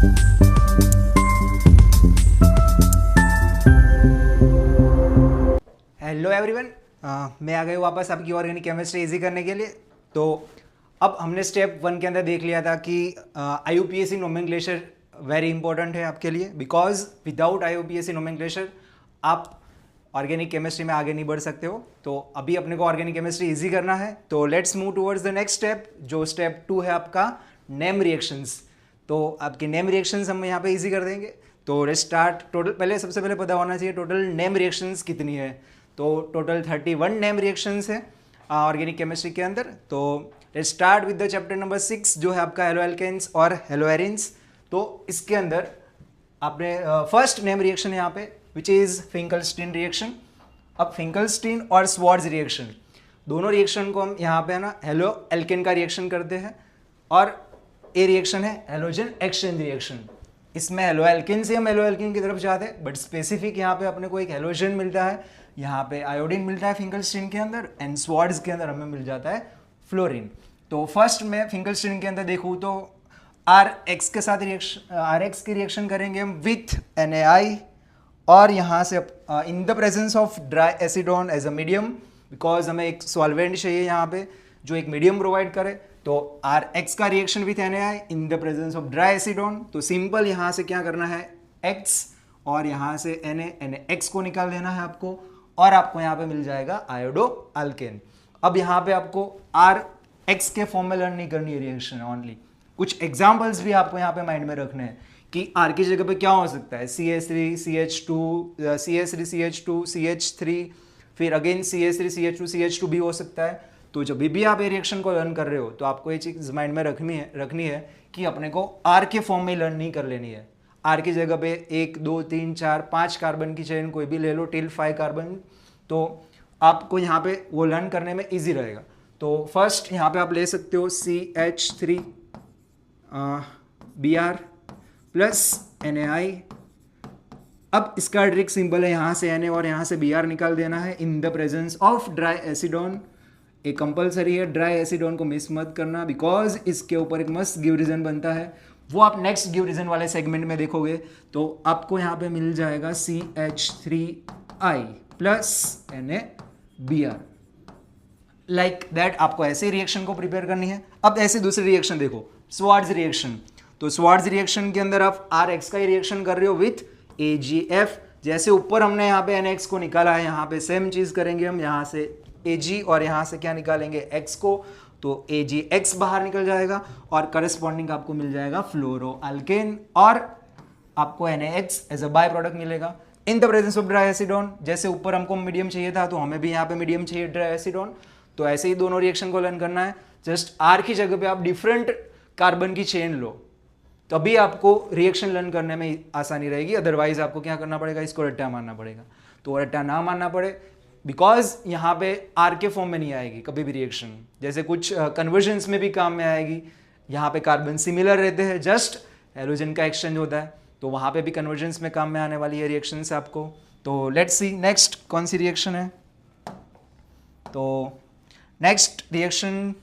Hello everyone, मैं आ गई वापस आपकी ऑर्गेनिक केमिस्ट्री इजी करने के लिए। तो अब हमने स्टेप 1 के अंदर देख लिया था कि IUPAC नोमेनक्लेचर वेरी इंपॉर्टेंट है आपके लिए, बिकॉज विदाउट IUPAC नोमेनक्लेचर आप ऑर्गेनिक केमिस्ट्री में आगे नहीं बढ़ सकते हो। तो अभी अपने को ऑर्गेनिक केमिस्ट्री इजी करना है, तो let's move towards the next step, जो स्टेप 2 है आपका नेम रिएक्शंस। तो आपके नेम रिएक्शंस हम यहाँ पे इजी कर देंगे। तो लेट्स स्टार्ट। टोटल सबसे पहले पता होना चाहिए टोटल नेम रिएक्शंस कितनी है। तो टोटल 31 नेम रिएक्शंस है ऑर्गेनिक केमिस्ट्री के अंदर। तो let's start with the chapter number 6 जो है आपका हेलो एल्केन्स और हेलो एरिन्स। तो इसके अंदर आपने फर्स्ट नेम रिएक्शन यहाँ पे विच इज फिंकलस्टीन रिएक्शन। अब फिंकलस्टीन और स्वार्ट्ज रिएक्शन दोनों रिएक्शन को हम यहाँ पे है ना हेलो एल्केन का रिएक्शन करते हैं, और ये रिएक्शन है हेलोजन एक्सचेंज रिएक्शन। इसमें हेलो एल्केन से हम हेलो एल्केन की तरफ जाते हैं, बट स्पेसिफिक यहाँ पे अपने को एक हेलोजन मिलता है, यहाँ पे आयोडीन मिलता है फिंकलस्टीन के अंदर, एंड स्वार्ट्ज के अंदर हमें मिल जाता है फ्लोरीन। तो फर्स्ट में फिंकलस्टीन के अंदर देखूँ तो RX के साथ रिएक्शन, RX की रिएक्शन करेंगे हम विथ NaI, और यहाँ से in the presence of dry acetone as a medium, because हमें एक सॉल्वेंट चाहिए यहाँ पे जो एक मीडियम प्रोवाइड करे। तो RX का reaction with NaI in the presence of dry acetone. तो सिंपल यहाँ से क्या करना है, X और यहाँ से NaX को निकाल देना है आपको, और आपको यहाँ पे मिल जाएगा आयोडो अल्केन। अब यहाँ पे आपको RX के फॉर्म में लर्न नहीं करनी है रिएक्शन ओनली, कुछ एग्जाम्पल्स भी आपको यहाँ पे माइंड में रखने हैं कि R की जगह पे क्या हो सकता है, CH3 CH2 CH3 CH2 CH3, फिर अगेन CH3 CH2 CH2 भी हो सकता है। तो जब भी आप ये रिएक्शन को लर्न कर रहे हो तो आपको ये चीज़ माइंड में रखनी है कि अपने को R के फॉर्म में लर्न नहीं कर लेनी है। R की जगह पे 1 2 3 4 5 कार्बन की चेन कोई भी ले लो टिल 5 कार्बन, तो आपको यहाँ पे वो लर्न करने में इजी रहेगा। तो फर्स्ट यहाँ पे आप ले सकते हो CH3 Br प्लस NaI। अब इसका ट्रिक सिंपल है, यहाँ से Na और यहाँ से Br निकाल देना है in the presence of dry acetone. एक कंपलसरी है, ड्राई एसिडोन को मिस मत करना, बिकॉज इसके ऊपर एक मस्त गिव रीजन बनता है, वो आप नेक्स्ट गिव रीजन वाले सेगमेंट में देखोगे। तो आपको यहाँ पे मिल जाएगा CH3I plus NaBr। Like that आपको ऐसे रिएक्शन को प्रिपेयर करनी है। अब ऐसे दूसरी रिएक्शन देखो, स्वार्ट्ज रिएक्शन। तो स्वार्ट्ज रिएक्शन के अंदर आप RX का ही रिएक्शन कर रहे हो विथ AgF। जैसे ऊपर हमने यहाँ पे NX को निकाला है, यहाँ पे सेम चीज करेंगे हम, यहाँ से Ag और यहाँ से क्या निकालेंगे X को, तो AgX बाहर निकल जाएगा और करस्पॉन्डिंग आपको मिल जाएगा फ्लोरो अल्केन, और आपको NaX as a by product मिलेगा in the presence of dry acetone. जैसे ऊपर हमको मीडियम चाहिए था तो हमें भी यहाँ पे मीडियम चाहिए ड्राई एसिडोन। तो ऐसे ही दोनों रिएक्शन को लर्न करना है। जस्ट R की जगह पे आप डिफरेंट कार्बन की चेन लो, तभी आपको रिएक्शन लर्न करने में आसानी रहेगी। अदरवाइज आपको क्या करना पड़ेगा, इसको रट्टा मारना पड़ेगा। तो रट्टा ना मारना पड़े, बिकॉज यहाँ पे R के फॉर्म में नहीं आएगी कभी भी रिएक्शन। जैसे कुछ कन्वर्जन्स में भी काम में आएगी, यहाँ पे कार्बन सिमिलर रहते हैं, जस्ट हेलोजन का एक्सचेंज होता है, तो वहाँ पे भी कन्वर्जन्स में काम में आने वाली है रिएक्शन से आपको। तो लेट्स सी नेक्स्ट कौन सी रिएक्शन है। तो नेक्स्ट रिएक्शन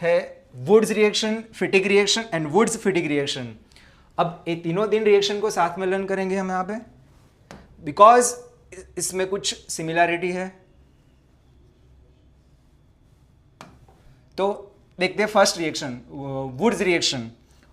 है Wurtz reaction, Fittig reaction and Wurtz Fittig reaction. अब ये तीनों रिएक्शन को साथ में लर्न करेंगे हम यहाँ पे, बिकॉज इसमें कुछ सिमिलैरिटी है। तो देखते हैं first reaction, Wurtz reaction.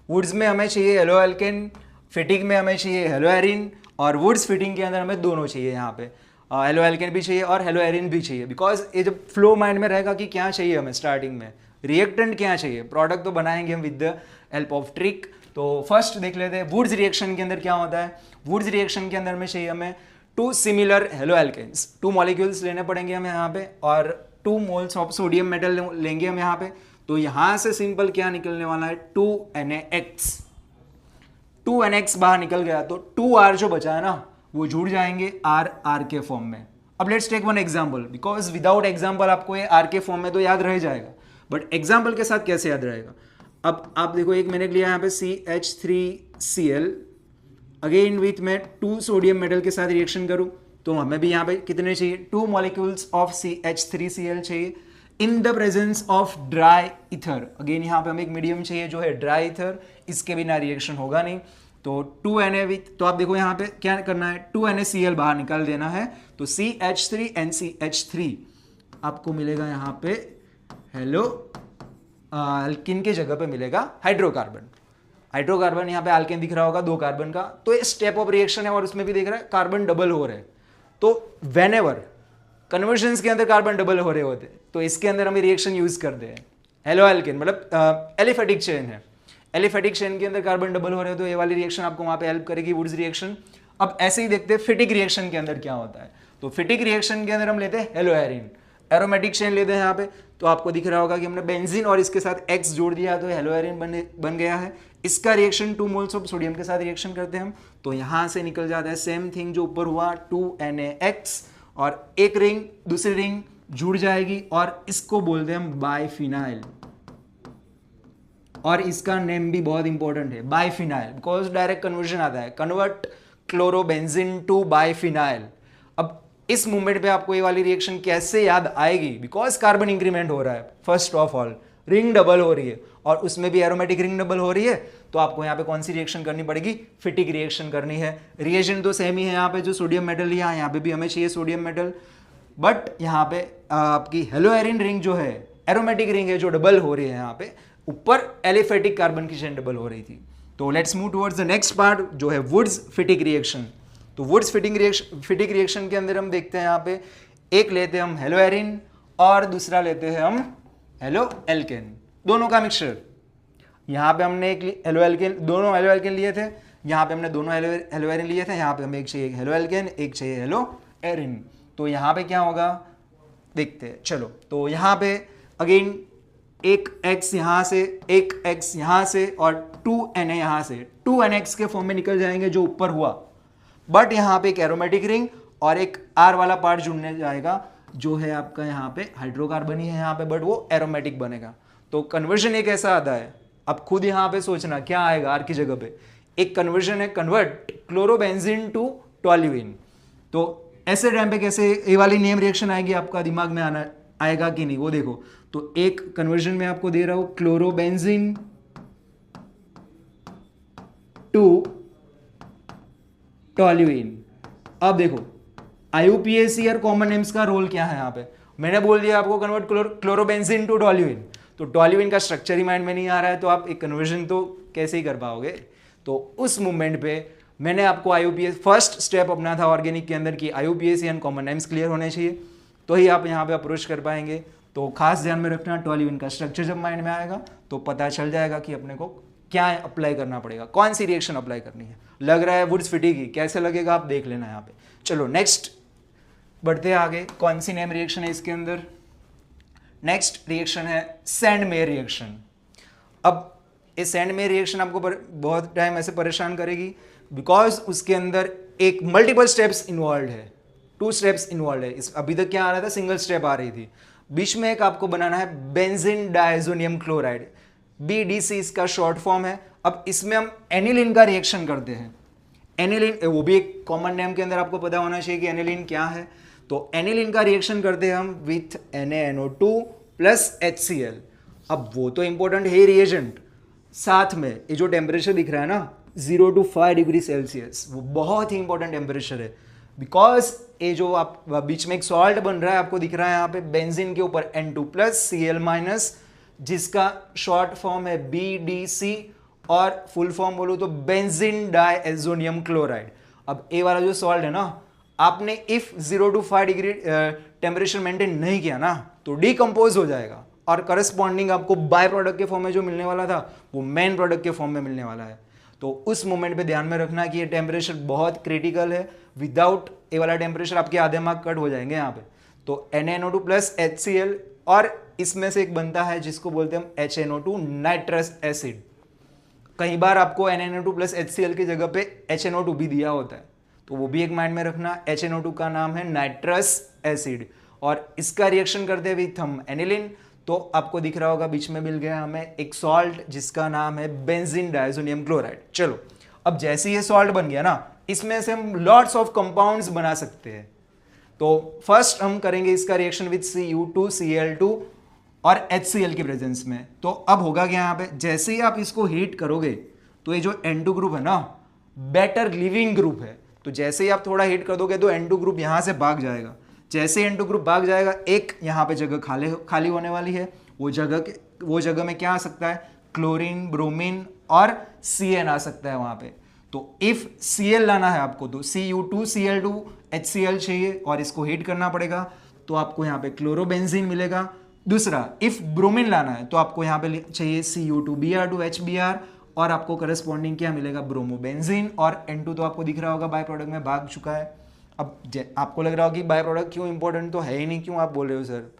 Wurtz में हमें चाहिए हेलो एल्केन, फिटिक में हमें चाहिए हेलो एरिन, और वुड्स फिटिंग के अंदर हमें दोनों चाहिए। यहाँ पे हेलो एल्केन भी चाहिए और हेलो एरिन भी चाहिए, बिकॉज ये जब फ्लो माइंड में रहेगा कि क्या चाहिए हमें स्टार्टिंग में, रिएक्टेंट क्या चाहिए, प्रोडक्ट तो बनाएंगे हम with the help of trick. तो फर्स्ट देख लेते हैं वुड्स रिएक्शन के अंदर क्या होता है। वुड्स रिएक्शन के अंदर में चाहिए हमें 2 सिमिलर हेलो एल्केन्स, 2 मॉलिक्यूल्स लेने पड़ेंगे हमें यहाँ पे, और 2 मोल्स ऑफ सोडियम मेटल लेंगे हम यहाँ पे। तो यहाँ से सिंपल क्या निकलने वाला है, 2NaX। 2NaX बाहर निकल गया तो 2R जो बचा है ना वो जुड़ जाएंगे R के फॉर्म में। अब let's take one example, because without example आपको ये R के फॉर्म में तो याद रह जाएगा, बट एग्जाम्पल के साथ कैसे याद रहेगा। अब आप देखो, एक मैंने लिया यहाँ पे CH3Cl, अगेन विथ में 2 सोडियम मेटल के साथ रिएक्शन करूँ तो हमें भी यहाँ पे कितने चाहिए, 2 मॉलिक्यूल्स ऑफ CH3Cl चाहिए। इन the presence of dry ether, again यहाँ पे हमें एक मीडियम चाहिए जो है ड्राई इथर, इसके बिना रिएक्शन होगा नहीं। तो 2Na विथ, तो आप देखो यहाँ पे क्या करना है, 2NaCl बाहर निकाल देना है, तो CH3NCH3 आपको मिलेगा यहाँ पे हेलो अल्किन के जगह पे मिलेगा हाइड्रोकार्बन। हाइड्रोकार्बन यहाँ पे अल्केन दिख रहा होगा 2 कार्बन का, तो ये स्टेप ऑफ रिएक्शन है और उसमें भी देख रहा है कार्बन डबल हो रहे हैं। तो वेनेवर कन्वर्जन्स के अंदर कार्बन डबल हो रहे होते हैं, तो इसके अंदर हम रिएक्शन यूज करते हैं हेलो अल्केन, मतलब एलिफेटिक चेन है, एलिफेटिक चेन के अंदर कार्बन डबल हो रहे हो तो ये वाली रिएक्शन आपको वहां पे हेल्प करेगी, वुड्स रिएक्शन। अब ऐसे ही देखते हैं फिटिक रिएक्शन के अंदर क्या होता है। तो फिटिक रिएक्शन के अंदर हम लेते हैं हेलो एरिन, एरोमेटिक चेन लेते हैं यहाँ पे, तो आपको दिख रहा होगा कि हमने बेंजीन और इसके साथ एक्स जोड़ दिया तो हेलो एरिन बन गया है। इसका रिएक्शन 2 मोल्स ऑफ सोडियम के साथ रिएक्शन करते हैं हम, तो यहां से निकल जाता है सेम थिंग जो ऊपर हुआ 2NaX, और एक रिंग दूसरी रिंग जुड़ जाएगी और इसको बोलते हैं हम बाइफिनाइल, और इसका नेम भी बहुत इंपॉर्टेंट है बाइफिनाइल, बिकॉज डायरेक्ट कन्वर्जन आता है, कन्वर्ट क्लोरोबेंजीन टू बाइफिनाइल। अब इस मूवमेंट पे आपको ये वाली रिएक्शन कैसे याद आएगी, बिकॉज कार्बन इंक्रीमेंट हो रहा है, first of all ring double हो रही है और उसमें भी एरोमेटिक रिंग डबल हो रही है, तो आपको यहाँ पे कौन सी रिएक्शन करनी पड़ेगी, फिटिक रिएक्शन करनी है। रिएजेंट तो सेम ही है, यहाँ पे जो सोडियम मेटल लिया यहाँ पे भी हमें चाहिए सोडियम मेटल, बट यहाँ पे आपकी हेलो एरिन रिंग जो है एरोमेटिक रिंग है जो डबल हो रही है, यहाँ पे ऊपर एलिफेटिक कार्बन की चेन डबल हो रही थी। तो let's move towards the next part जो है वुड्स फिटिक रिएक्शन। तो वुड्स फिटिक रिएक्शन के अंदर हम देखते हैं यहाँ पे एक लेते हैं हम हेलो एरिन और दूसरा लेते हैं हम हेलो एल्केन, दोनों का मिक्सचर। यहाँ पे हमने एक हेलो एल्केन, दोनों हेलो एल्केन लिए थे, यहाँ पे हमने दोनों हेलो एरिन लिए थे, यहाँ पे हमें एक चाहिए हेलो एल्केन, एक चाहिए हेलो एरिन। तो यहाँ पे क्या होगा देखते हैं, चलो। तो यहाँ पे अगेन एक X यहाँ से, एक X यहाँ से और 2Na यहाँ से, 2NX के फॉर्म में निकल जाएंगे जो ऊपर हुआ, बट यहाँ पे एक एरोमेटिक रिंग और एक R वाला पार्ट जुड़ने जाएगा जो है आपका यहाँ पे हाइड्रोकार्बन ही है यहाँ पे, बट वो एरोमेटिक बनेगा। तो कन्वर्जन एक ऐसा आता है, अब खुद यहाँ पे सोचना क्या आएगा R की जगह पे, एक कन्वर्जन है कन्वर्ट क्लोरोबेंजीन टू टोल्यूइन। तो ऐसे टाइम पे कैसे ये वाली नेम रिएक्शन आएगी आपका दिमाग में आना आएगा कि नहीं वो देखो। तो एक कन्वर्जन में आपको दे रहा हूं क्लोरोबेंजीन टू टोल्यूइन। अब देखो IUPAC और कॉमन नेम्स का रोल क्या है यहाँ पे, मैंने बोल दिया आपको कन्वर्ट क्लोरोबेंजीन टू टोल्यूइन, तो टोल्यूइन का स्ट्रक्चर ही माइंड में नहीं आ रहा है तो आप एक कन्वर्जन तो कैसे ही कर पाओगे। तो उस मूवमेंट पे मैंने आपको IUPAC फर्स्ट स्टेप अपना था ऑर्गेनिक के अंदर की IUPAC and common names clear होने चाहिए, तो ही आप यहाँ पे अप्रोच कर पाएंगे। तो खास ध्यान में रखना टोल्यूइन का स्ट्रक्चर जब माइंड में आएगा तो पता चल जाएगा कि अपने को क्या अप्लाई करना पड़ेगा, कौन सी रिएक्शन अप्लाई करनी है। लग रहा है वुड्स फिटिक, कैसे लगेगा आप देख लेना यहाँ पे। चलो नेक्स्ट बढ़ते आगे, कौन सी नेम रिएक्शन है इसके अंदर, नेक्स्ट रिएक्शन है सैंडमेयर रिएक्शन। अब इस सैंडमेयर रिएक्शन आपको बहुत टाइम ऐसे परेशान करेगी बिकॉज उसके अंदर एक मल्टीपल स्टेप्स इन्वॉल्व है, 2 स्टेप्स इन्वॉल्व है। इस अभी तक क्या आ रहा था, सिंगल स्टेप आ रही थी, बीच में एक आपको बनाना है बेंजीन डायजोनियम क्लोराइड, BDC इसका शॉर्ट फॉर्म है। अब इसमें हम एनिलीन का रिएक्शन करते हैं, एनिलीन वो भी एक कॉमन नेम के अंदर आपको पता होना चाहिए कि एनिलीन क्या है। तो एनिलीन का रिएक्शन करते हैं हम विथ NaNO2 प्लस HCl। अब वो तो इंपॉर्टेंट है रिएजेंट, साथ में ये जो टेम्परेचर दिख रहा है ना 0 to 5 डिग्री सेल्सियस, वो बहुत ही इंपॉर्टेंट टेम्परेचर है बिकॉज ये जो आप बीच में एक सॉल्ट बन रहा है आपको दिख रहा है यहाँ पे बेंजीन के ऊपर N2 प्लस Cl माइनस, जिसका शॉर्ट फॉर्म है BDC और फुल फॉर्म बोलूँ तो बेंजीन डायजोनियम क्लोराइड। अब ये वाला जो सॉल्ट है ना, आपने if 0 to 5 degree temperature maintain नहीं किया ना तो डिकम्पोज हो जाएगा और करस्पॉन्डिंग आपको बाय प्रोडक्ट के फॉर्म में जो मिलने वाला था वो मेन प्रोडक्ट के फॉर्म में मिलने वाला है। तो उस मोमेंट पे ध्यान में रखना कि ये टेम्परेचर बहुत क्रिटिकल है, विदाउट ये वाला टेम्परेचर आपके आधे मार्क कट हो जाएंगे यहाँ पे। तो NaNO2 प्लस HCl और इसमें से एक बनता है जिसको बोलते हैं हम HNO2 नाइट्रस एसिड। कई बार आपको NaNO2 प्लस HCl की जगह पे HNO2 भी दिया होता है, तो वो भी एक माइंड में रखना। HNO2 का नाम है नाइट्रस एसिड और इसका रिएक्शन करते हुए हम एनिलीन, तो आपको दिख रहा होगा बीच में मिल गया हमें एक सॉल्ट जिसका नाम है बेंजीन डायजोनियम क्लोराइड। चलो अब जैसे ये सॉल्ट बन गया ना, इसमें से हम लॉट्स ऑफ कंपाउंड्स बना सकते हैं। तो फर्स्ट हम करेंगे इसका रिएक्शन विद Cu2Cl2 और HCl की प्रेजेंस में। तो अब होगा क्या यहाँ पे, जैसे ही आप इसको हीट करोगे तो ये जो N2 ग्रुप है ना, बेटर लिविंग ग्रुप है, तो जैसे ही आप थोड़ा हीट कर दोगे तो N2 ग्रुप यहाँ से भाग जाएगा। जैसे N2 ग्रुप भाग जाएगा, एक यहाँ पे जगह खाली होने वाली है, वो जगह में क्या आ सकता है, क्लोरीन, ब्रोमीन और Cn आ सकता है वहाँ पे। तो इफ Cl लाना है आपको तो Cu2Cl2 HCl चाहिए और इसको हीट करना पड़ेगा, तो आपको यहाँ पे क्लोरोबेंजीन मिलेगा। दूसरा, इफ ब्रोमीन लाना है तो आपको यहाँ पे चाहिए Cu2Br2 HBr और आपको करस्पॉन्डिंग क्या मिलेगा, ब्रोमोबेंजीन। और N2 तो आपको दिख रहा होगा बाय प्रोडक्ट में भाग चुका है। अब आपको लग रहा होगा कि बाय प्रोडक्ट क्यों इंपॉर्टेंट, तो है ही नहीं, क्यों आप बोल रहे हो सर,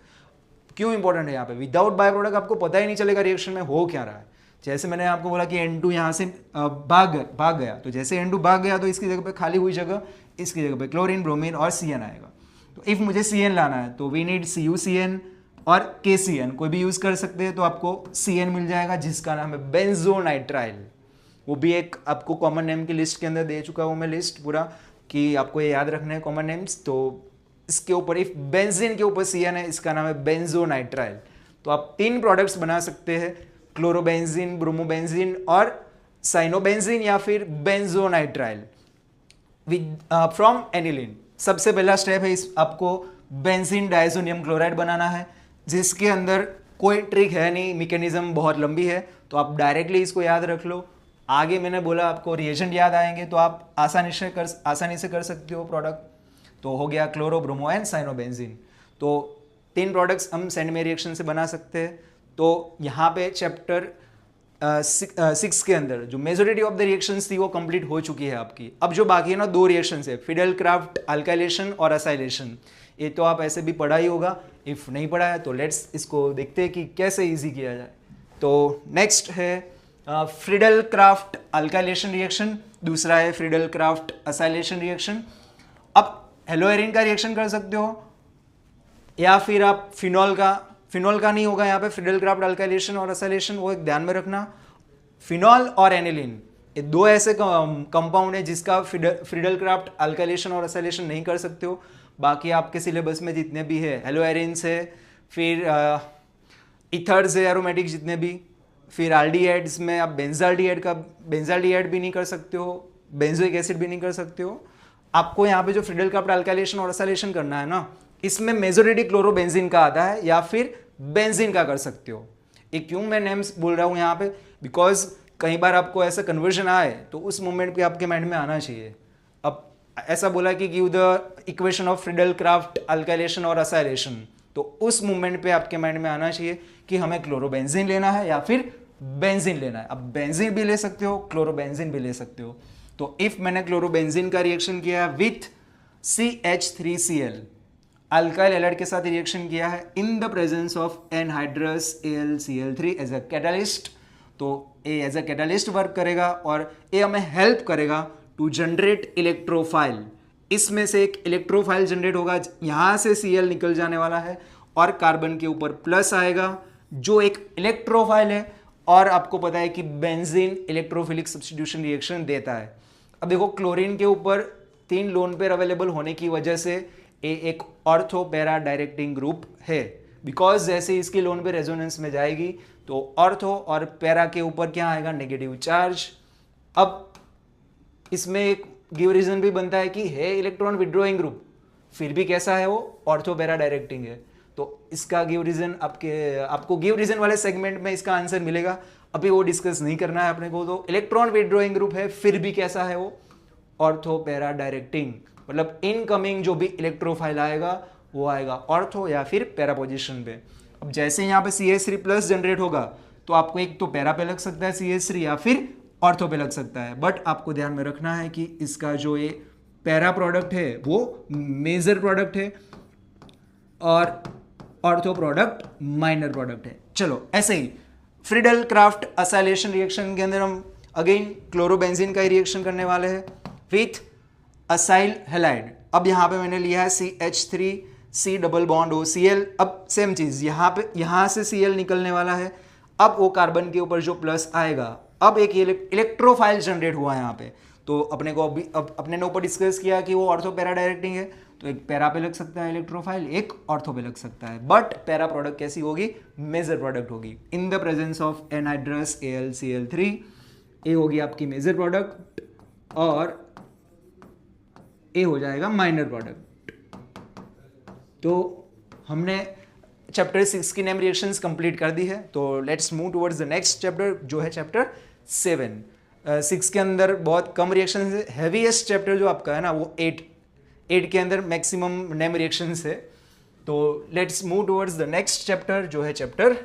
क्यों इंपॉर्टेंट है यहाँ पे? विदाउट बाय प्रोडक्ट आपको पता ही नहीं चलेगा रिएक्शन में हो क्या रहा है। जैसे मैंने आपको बोला कि N2 यहाँ से भाग गया, तो जैसे N2 भाग गया तो इसकी जगह पे खाली हुई जगह, इसकी जगह पे क्लोरीन, ब्रोमीन और Cn आएगा। तो इफ मुझे Cn लाना है तो वी नीड CuCN और KCN, कोई भी यूज कर सकते हैं, तो आपको Cn मिल जाएगा जिसका नाम है बेंजोनाइट्राइल। वो भी एक आपको कॉमन नेम की लिस्ट के अंदर दे चुका हूँ मैं लिस्ट पूरा, कि आपको ये याद रखना है कॉमन नेम्स। तो इसके ऊपर इफ बेंजीन के ऊपर Cn है, इसका नाम है बेंजोनाइट्राइल। तो आप 3 प्रोडक्ट्स बना सकते हैं, क्लोरोबेंजीन, ब्रोमोबेंजीन और साइनोबेंजीन या फिर बेंजोनाइट्राइल फ्रॉम एनिलीन। सबसे पहला स्टेप है आपको बेंजीन डाइजोनियम क्लोराइड बनाना है, जिसके अंदर कोई ट्रिक है नहीं, मैकेनिज्म बहुत लंबी है, तो आप डायरेक्टली इसको याद रख लो। आगे मैंने बोला आपको रिएजेंट याद आएंगे तो आप आसानी से कर सकते हो प्रोडक्ट। तो हो गया क्लोरो, ब्रोमो एंड साइनोबेंजीन। तो 3 प्रोडक्ट्स हम सेंड में रिएक्शन से बना सकते हैं। तो यहाँ पे चैप्टर 6 के अंदर जो मेजोरिटी ऑफ द रिएक्शंस थी वो कंप्लीट हो चुकी है आपकी। अब जो बाकी है ना 2 रिएक्शंस है, फिडेल-क्राफ्ट अल्काइलेशन और असाइलेशन। ये तो आप ऐसे भी पढ़ा ही होगा, इफ नहीं पढ़ा है तो लेट्स इसको देखते हैं कि कैसे इजी किया जाए। तो नेक्स्ट है फ्रीडल-क्राफ्ट अल्काइलेशन रिएक्शन, दूसरा है फ्रीडल-क्राफ्ट असाइलेशन रिएक्शन। अब हेलोएरिन का रिएक्शन कर सकते हो या फिर आप फिनॉल का नहीं होगा यहाँ पे, फ्रीडल-क्राफ्ट अल्काइलेशन और असाइलेशन, वो एक ध्यान में रखना। फिनॉल और एनिलीन, ये 2 ऐसे कंपाउंड है जिसका फ्रीडल-क्राफ्ट अल्काइलेशन और असाइलेशन नहीं कर सकते हो। बाकी आपके सिलेबस में जितने भी है, हेलोएरिन्स है, फिर इथर्स है एरोमेटिक जितने भी, फिर आल्डिहाइड्स में आप बेंजाल्डिहाइड भी नहीं कर सकते हो, बेंजोइक एसिड भी नहीं कर सकते हो। आपको यहाँ पे जो फ्रीडल-क्राफ्ट अल्काइलेशन और असाइलेशन करना है ना, इसमें मेजोरिटी क्लोरोबेंजीन का आता है या फिर बेंजीन का कर सकते हो। ये क्यों मैं नेम्स बोल रहा हूँ यहाँ पे, बिकॉज कई बार आपको ऐसा कन्वर्जन आए तो उस मोमेंट पे आपके माइंड में आना चाहिए। अब ऐसा बोला कि give the equation of Friedel-Crafts alkylation और असाइलेशन, तो उस मोमेंट पे आपके माइंड में आना चाहिए कि हमें क्लोरोबेंजीन लेना है या फिर बेंजीन लेना है। अब बेंजीन भी ले सकते हो, क्लोरोबेंजीन भी ले सकते हो। तो इफ मैंने क्लोरोबेंजीन का रिएक्शन किया विथ CH3Cl, अल्काइल हैलाइड के साथ रिएक्शन किया है in the presence of anhydrous AlCl3 as a catalyst, तो ये एज अ कैटालिस्ट वर्क करेगा और ये हमें हेल्प करेगा टू जनरेट इलेक्ट्रोफाइल। इसमें से एक इलेक्ट्रोफाइल जनरेट होगा, यहाँ से Cl निकल जाने वाला है और कार्बन के ऊपर प्लस आएगा जो एक इलेक्ट्रोफाइल है। और आपको पता है कि बेंजीन इलेक्ट्रोफिलिक सब्स्टिट्यूशन रिएक्शन देता है। अब देखो क्लोरीन के ऊपर 3 लोन पेयर अवेलेबल होने की वजह से ये एक ऑर्थो पैरा डायरेक्टिंग ग्रुप है, बिकॉज जैसे इसकी लोन पे रेजोनेंस में जाएगी तो ऑर्थो और पैरा के ऊपर क्या आएगा, नेगेटिव चार्ज। अब इसमें एक गिव रीजन भी बनता है कि है इलेक्ट्रॉन विड्रॉइंग ग्रुप, फिर भी कैसा है वो, ऑर्थो पैरा डायरेक्टिंग है। तो इसका गिव रीजन आपको गिव रीजन वाले सेगमेंट में इसका आंसर मिलेगा, अभी वो डिस्कस नहीं करना है अपने को। तो इलेक्ट्रॉन विड्रॉइंग ग्रुप है, फिर भी कैसा है वो, ऑर्थो पैरा डायरेक्टिंग, मतलब इनकमिंग जो भी इलेक्ट्रोफाइल आएगा वो आएगा ऑर्थो या फिर पैरा पोजीशन पे। अब जैसे यहाँ पे CH3 प्लस जनरेट होगा तो आपको एक तो पैरा पे लग सकता है CH3 या फिर ऑर्थो पे लग सकता है, बट आपको ध्यान में रखना है कि इसका जो ये पैरा प्रोडक्ट है वो मेजर प्रोडक्ट है और ऑर्थो प्रोडक्ट माइनर प्रोडक्ट है। चलो ऐसे ही फ्रीडल-क्राफ्ट असाइलेशन रिएक्शन के अंदर हम अगेन क्लोरोबेंजीन का ही रिएक्शन करने वाले हैं विथ असाइल हैलाइड। अब यहाँ पे मैंने लिया है CH3C डबल बॉन्ड OCl। अब सेम चीज यहाँ से Cl निकलने वाला है। अब वो कार्बन के ऊपर जो प्लस आएगा, अब एक इलेक्ट्रोफाइल जनरेट हुआ है यहाँ पे। तो अपने ने ऊपर डिस्कस किया कि वो ऑर्थो पैरा डायरेक्टिंग है, तो एक पैरा पे लग सकता है इलेक्ट्रोफाइल, एक ऑर्थो पे लग सकता है, बट पैरा प्रोडक्ट कैसी होगी, मेजर प्रोडक्ट होगी इन the presence of anhydrous AlCl3। ए होगी आपकी मेजर प्रोडक्ट और ए हो जाएगा माइनर प्रोडक्ट। तो हमने चैप्टर 6 की नेम रिएक्शंस कंप्लीट कर दी है, तो let's move towards the next chapter जो है चैप्टर 7। 6 के अंदर बहुत कम रिएक्शंस है, हैवीएस्ट चैप्टर जो आपका है ना वो 8 के अंदर मैक्सिमम नेम रिएक्शंस है। तो let's move towards the next chapter जो है चैप्टर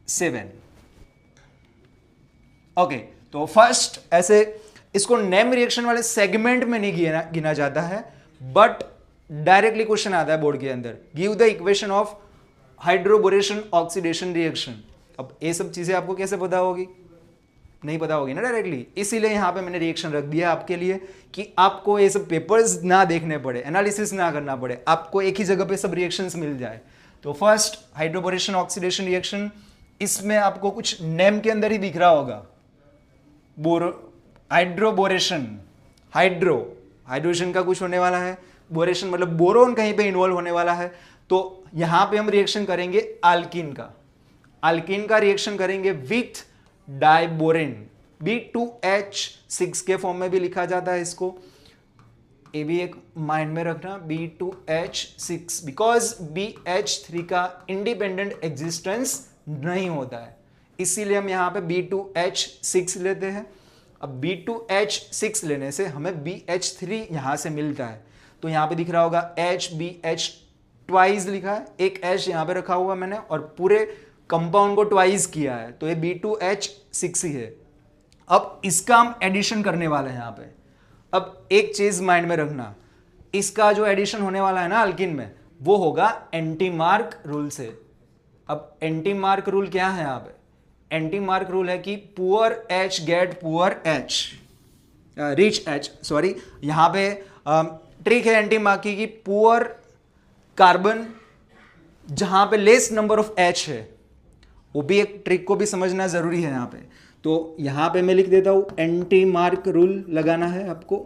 7। ओके, तो फर्स्ट ऐसे इसको नेम रिएक्शन वाले सेगमेंट में नहीं गिना जाता है, बट डायरेक्टली क्वेश्चन आता है बोर्ड के अंदर, give the equation of hydroboration oxidation reaction. अब ये सब चीजें आपको कैसे पता होगी, नहीं पता होगी ना डायरेक्टली, इसीलिए यहां पे मैंने रिएक्शन रख दिया आपके लिए कि आपको ये सब पेपर्स ना देखने पड़े, एनालिसिस ना करना पड़े, आपको एक ही जगह पे सब रिएक्शंस मिल जाए। तो फर्स्ट हाइड्रोबोरेशन ऑक्सीडेशन रिएक्शन, इसमें आपको कुछ नेम के अंदर ही दिख रहा होगा, हाइड्रोबोरेशन, हाइड्रोजन का कुछ होने वाला है, बोरेशन मतलब बोरोन कहीं पे इन्वॉल्व होने वाला है। तो यहां पे हम रिएक्शन करेंगे अल्कीन का रिएक्शन करेंगे विथ डाइबोरेन, B2H6 के फॉर्म में भी लिखा जाता है इसको, ये भी एक माइंड में रखना, B2H6, बिकॉज BH3 का इंडिपेंडेंट एग्जिस्टेंस नहीं होता है, इसीलिए हम यहां पे B2H6 लेते हैं। अब B2H6 लेने से हमें BH3 यहां से मिलता है, तो यहां पे दिख रहा होगा HBH ट्वाइस लिखा है, एक H यहां पे रखा हुआ मैंने और पूरे कंपाउंड को ट्वाइस किया है, तो ये B2H6 ही है। अब इसका हम एडिशन करने वाले हैं यहां पे। अब एक चीज माइंड में रखना, इसका जो एडिशन होने वाला है ना अल्किन में, वो होगा एंटी मार्क रूल से। अब एंटी मार्क रूल क्या है यहां पे, एंटी मार्क रूल है कि poor H get poor H, rich H, sorry, यहां पे ट्रिक है एंटी मार्क की, पुअर कार्बन जहां पे लेस नंबर ऑफ H है, वो भी एक ट्रिक को भी समझना जरूरी है यहां पे। तो यहां पे मैं लिख देता हूं एंटी मार्क रूल लगाना है आपको।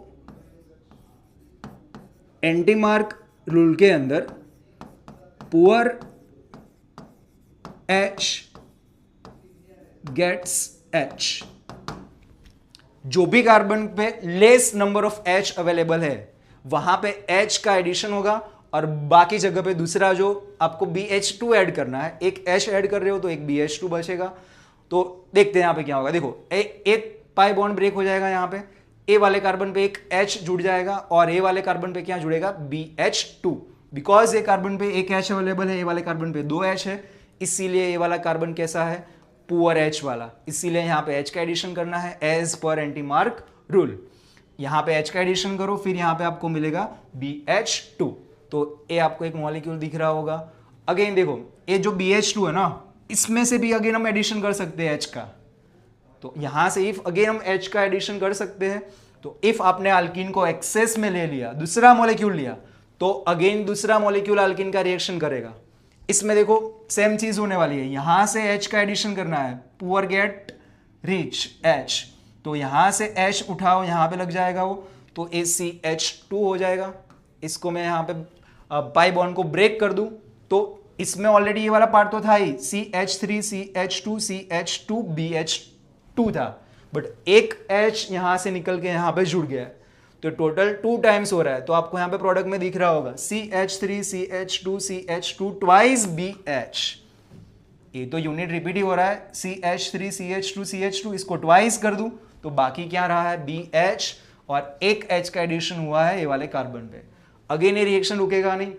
एंटी मार्क रूल के अंदर पुअर H गेट्स H, जो भी कार्बन पे less number of H available है वहां पे H का एडिशन होगा और बाकी जगह पे दूसरा जो आपको BH2 ऐड करना है, एक H ऐड कर रहे हो तो एक BH2 बचेगा। तो देखते हैं यहां पे क्या होगा, देखो एक पाई बॉन्ड ब्रेक हो जाएगा, यहां पे A वाले कार्बन पे एक H जुड़ जाएगा और A वाले कार्बन पे क्या जुड़ेगा, BH2, बिकॉज A कार्बन पे एक H अवेलेबल है, A वाले कार्बन पे 2 H है, इसीलिए A वाला कार्बन कैसा है, पुअर H वाला, इसीलिए यहां पे H का एडिशन करना है as per anti mark rule. यहां पे H का एडिशन करो, फिर यहां पे आपको मिलेगा BH2, तो ये आपको एक मॉलिक्यूल दिख रहा होगा। अगेन देखो ये जो BH2 है ना, इसमें से भी अगेन हम एडिशन कर सकते हैं H का, तो यहां से इफ अगेन हम H का एडिशन कर सकते हैं, तो इफ आपने अल्कीन को एक्सेस में ले लिया, दूसरा मॉलिक्यूल लिया, तो अगेन दूसरा मॉलिक्यूल अल्कीन का रिएक्शन करेगा। इसमें देखो सेम चीज होने वाली है, यहां से H का एडिशन करना है, पुअर गेट रिच H, तो यहां से H उठाओ, यहां पे लग जाएगा वो, तो ACH2 हो जाएगा। इसको मैं यहां पे पाई बॉन्ड को ब्रेक कर दूं, तो इसमें ऑलरेडी ये वाला पार्ट तो था ही, CH3 CH2 CH2 BH2 था, बट एक H यहां से निकल के यहां पे जुड़ गया है, तो टोटल 2 टाइम्स हो रहा है। तो आपको यहां पे प्रोडक्ट में दिख रहा होगा CH3 CH2 CH2 twice BH, ये तो यूनिट रिपीट ही हो रहा है, CH3 CH2 CH2, इसको ट्वाइस कर दूं तो बाकी क्या रहा है, BH, और एक H का एडिशन हुआ है ए वाले कार्बन पे। अगेन ये रिएक्शन रुकेगा नहीं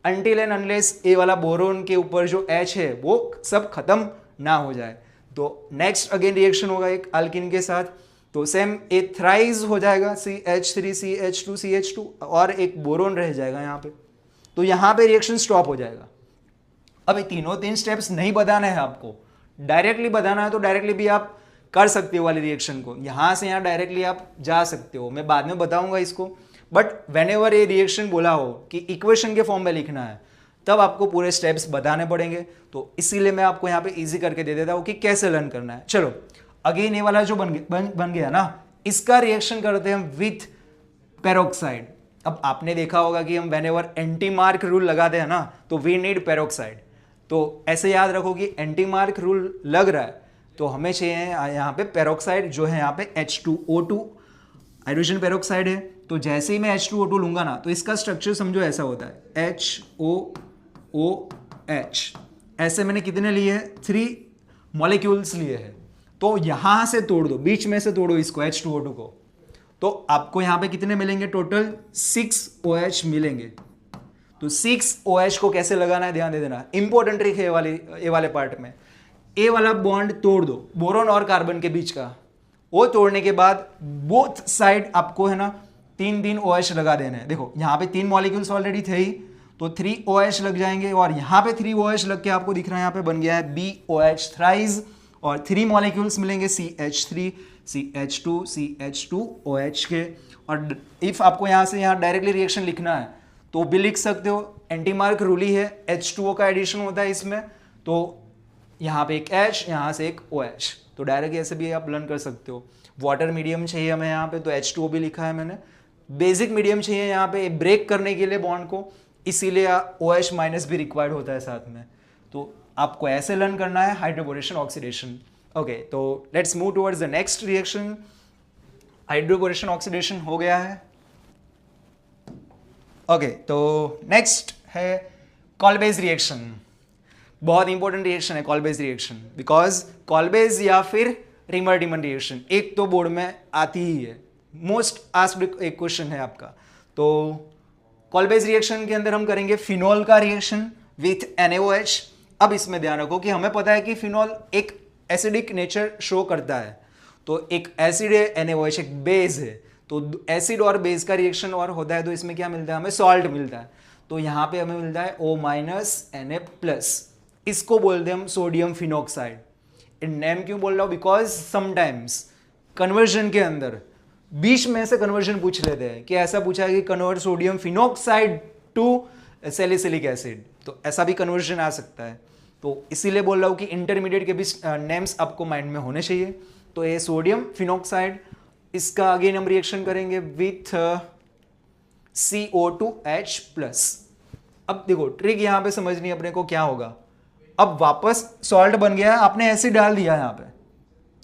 अनटिल एंड अनलेस ए वाला बोरोन के ऊपर जो H है वो सब खत्म ना हो जाए। तो नेक्स्ट अगेन रिएक्शन होगा एक अल्किन के साथ, तो सेम ए थ्राइज हो जाएगा, CH3 CH2 CH2, और एक बोरोन रह जाएगा यहाँ पे, तो यहाँ पे रिएक्शन स्टॉप हो जाएगा। अब ये तीन स्टेप्स नहीं बताना है आपको, डायरेक्टली बताना है तो डायरेक्टली भी आप कर सकते हो वाली रिएक्शन को, यहां से यहां डायरेक्टली आप जा सकते हो, मैं बाद में बताऊंगा इसको, बट व्हेनेवर ये रिएक्शन बोला हो कि इक्वेशन के फॉर्म में लिखना है, तब आपको पूरे स्टेप्स बताने पड़ेंगे। तो इसीलिए मैं आपको यहाँ पे इजी करके दे देता हूँ कि कैसे लर्न करना है। चलो अगेन ये वाला जो बन गया ना, इसका रिएक्शन करते हैं विथ पेरोक्साइड। अब आपने देखा होगा कि हम व्हेनेवर एंटी मार्क रूल लगाते हैं ना तो वी नीड पेरोक्साइड। तो ऐसे याद रखो कि एंटी मार्क रूल लग रहा है तो हमें चाहिए यहाँ पे पेरोक्साइड, जो है यहाँ पे H2O2 हाइड्रोजन पेरोक्साइड है। तो जैसे ही मैं H2O2 लूंगा ना तो इसका स्ट्रक्चर समझो ऐसा होता है HOOH। ऐसे मैंने कितने लिए हैं, 3 मॉलिक्यूल्स लिए हैं। तो यहां से तोड़ दो, बीच में से तोड़ो इसको H2O2 को, तो आपको यहां पे कितने मिलेंगे, टोटल 6 OH मिलेंगे। तो 6 OH को कैसे लगाना है ध्यान दे देना, इंपॉर्टेंट ट्रिक है ए वाले पार्ट में। ए वाला बॉन्ड तोड़ दो बोरोन और कार्बन के बीच का, वो तोड़ने के बाद बोथ साइड आपको है ना 3 OH लगा देना है। देखो यहाँ पे 3 मॉलिक्यूल्स ऑलरेडी थे ही, तो 3 OH लग जाएंगे, और यहाँ पे 3 OH लग के आपको दिख रहा है यहाँ पे बन गया है BOH थ्राइज, और 3 मॉलिक्यूल्स मिलेंगे CH3 CH2 CH2 OH के। और इफ आपको यहाँ से यहाँ डायरेक्टली रिएक्शन लिखना है तो भी लिख सकते हो, एंटी मार्क रूल ही है, H2O का एडिशन होता है इसमें, तो यहाँ पे एक H, यहाँ से एक OH, तो डायरेक्ट ऐसे भी आप लर्न कर सकते हो। वाटर मीडियम चाहिए हमें यहाँ पे, तो H2O भी लिखा है मैंने। बेसिक मीडियम चाहिए यहाँ पे ब्रेक करने के लिए बॉन्ड को, इसीलिए OH माइनस भी रिक्वायर्ड होता है साथ में। तो आपको ऐसे लर्न करना है हाइड्रोबोरेशन ऑक्सीडेशन। ओके, तो let's move towards the next reaction. Hydroboration oxidation हो गया है। ओके, तो नेक्स्ट है कॉलबेज रिएक्शन। बहुत इंपॉर्टेंट रिएक्शन है कॉलबेज रिएक्शन, बिकॉज कॉलबेज या फिर रीमर टीमन रिएक्शन एक तो बोर्ड में आती ही है, मोस्ट आस्क्ड एक क्वेश्चन है आपका। तो कॉलबेज रिएक्शन के अंदर हम करेंगे फिनॉल का रिएक्शन विथ NaOH। अब इसमें ध्यान रखो कि हमें पता है कि फिनॉल एक एसिडिक नेचर शो करता है, तो एक एसिड है, NaOH एक बेस है, तो एसिड और बेस का रिएक्शन और होता है तो इसमें क्या मिलता है, हमें सॉल्ट मिलता है। तो यहाँ पे हमें मिलता है O- Na+, इसको बोलते हैं हम सोडियम फिनॉक्साइड। नेम क्यों बोल रहा हूँ, बिकॉज समटाइम्स कन्वर्जन के अंदर बीच में से कन्वर्जन पूछ लेते हैं कि ऐसा पूछा है कि convert sodium phenoxide to salicylic acid, तो ऐसा भी कन्वर्जन आ सकता है। तो इसीलिए बोल रहा हूँ कि इंटरमीडिएट के बीच नेम्स आपको माइंड में होने चाहिए। तो ये सोडियम फिनॉक्साइड, इसका अगेन हम रिएक्शन करेंगे विथ CO2H+। अब देखो ट्रिक यहाँ पे समझनी अपने को क्या होगा। अब वापस सॉल्ट बन गया है, आपने एसिड डाल दिया यहाँ पे,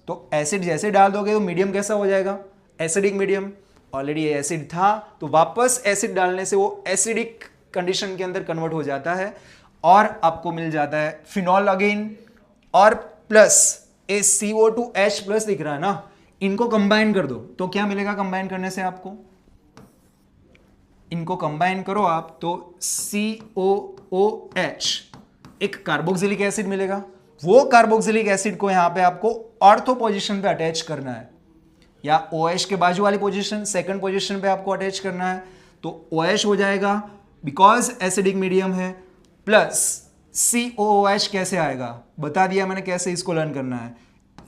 तो एसिड जैसे डाल दोगे तो मीडियम कैसा हो जाएगा, एसिडिक मीडियम। ऑलरेडी एसिड था तो वापस एसिड डालने से वो एसिडिक कंडीशन के अंदर कन्वर्ट हो जाता है और आपको मिल जाता है फिनॉल अगेन, और प्लस ए CO2H+ दिख रहा है ना, इनको कंबाइन कर दो तो क्या मिलेगा कंबाइन करने से आपको, इनको कंबाइन करो आप तो COOH, एक कार्बोक्सिलिक एसिड मिलेगा। वो कार्बोक्सिलिक एसिड को यहां पे आपको ऑर्थो पोजीशन पे अटैच करना है, या OH के बाजू वाली पोजीशन सेकंड पोजीशन पे आपको अटैच करना है, तो OH हो जाएगा बिकॉज एसिडिक मीडियम है, प्लस COOH कैसे आएगा बता दिया मैंने कैसे इसको लर्न करना है।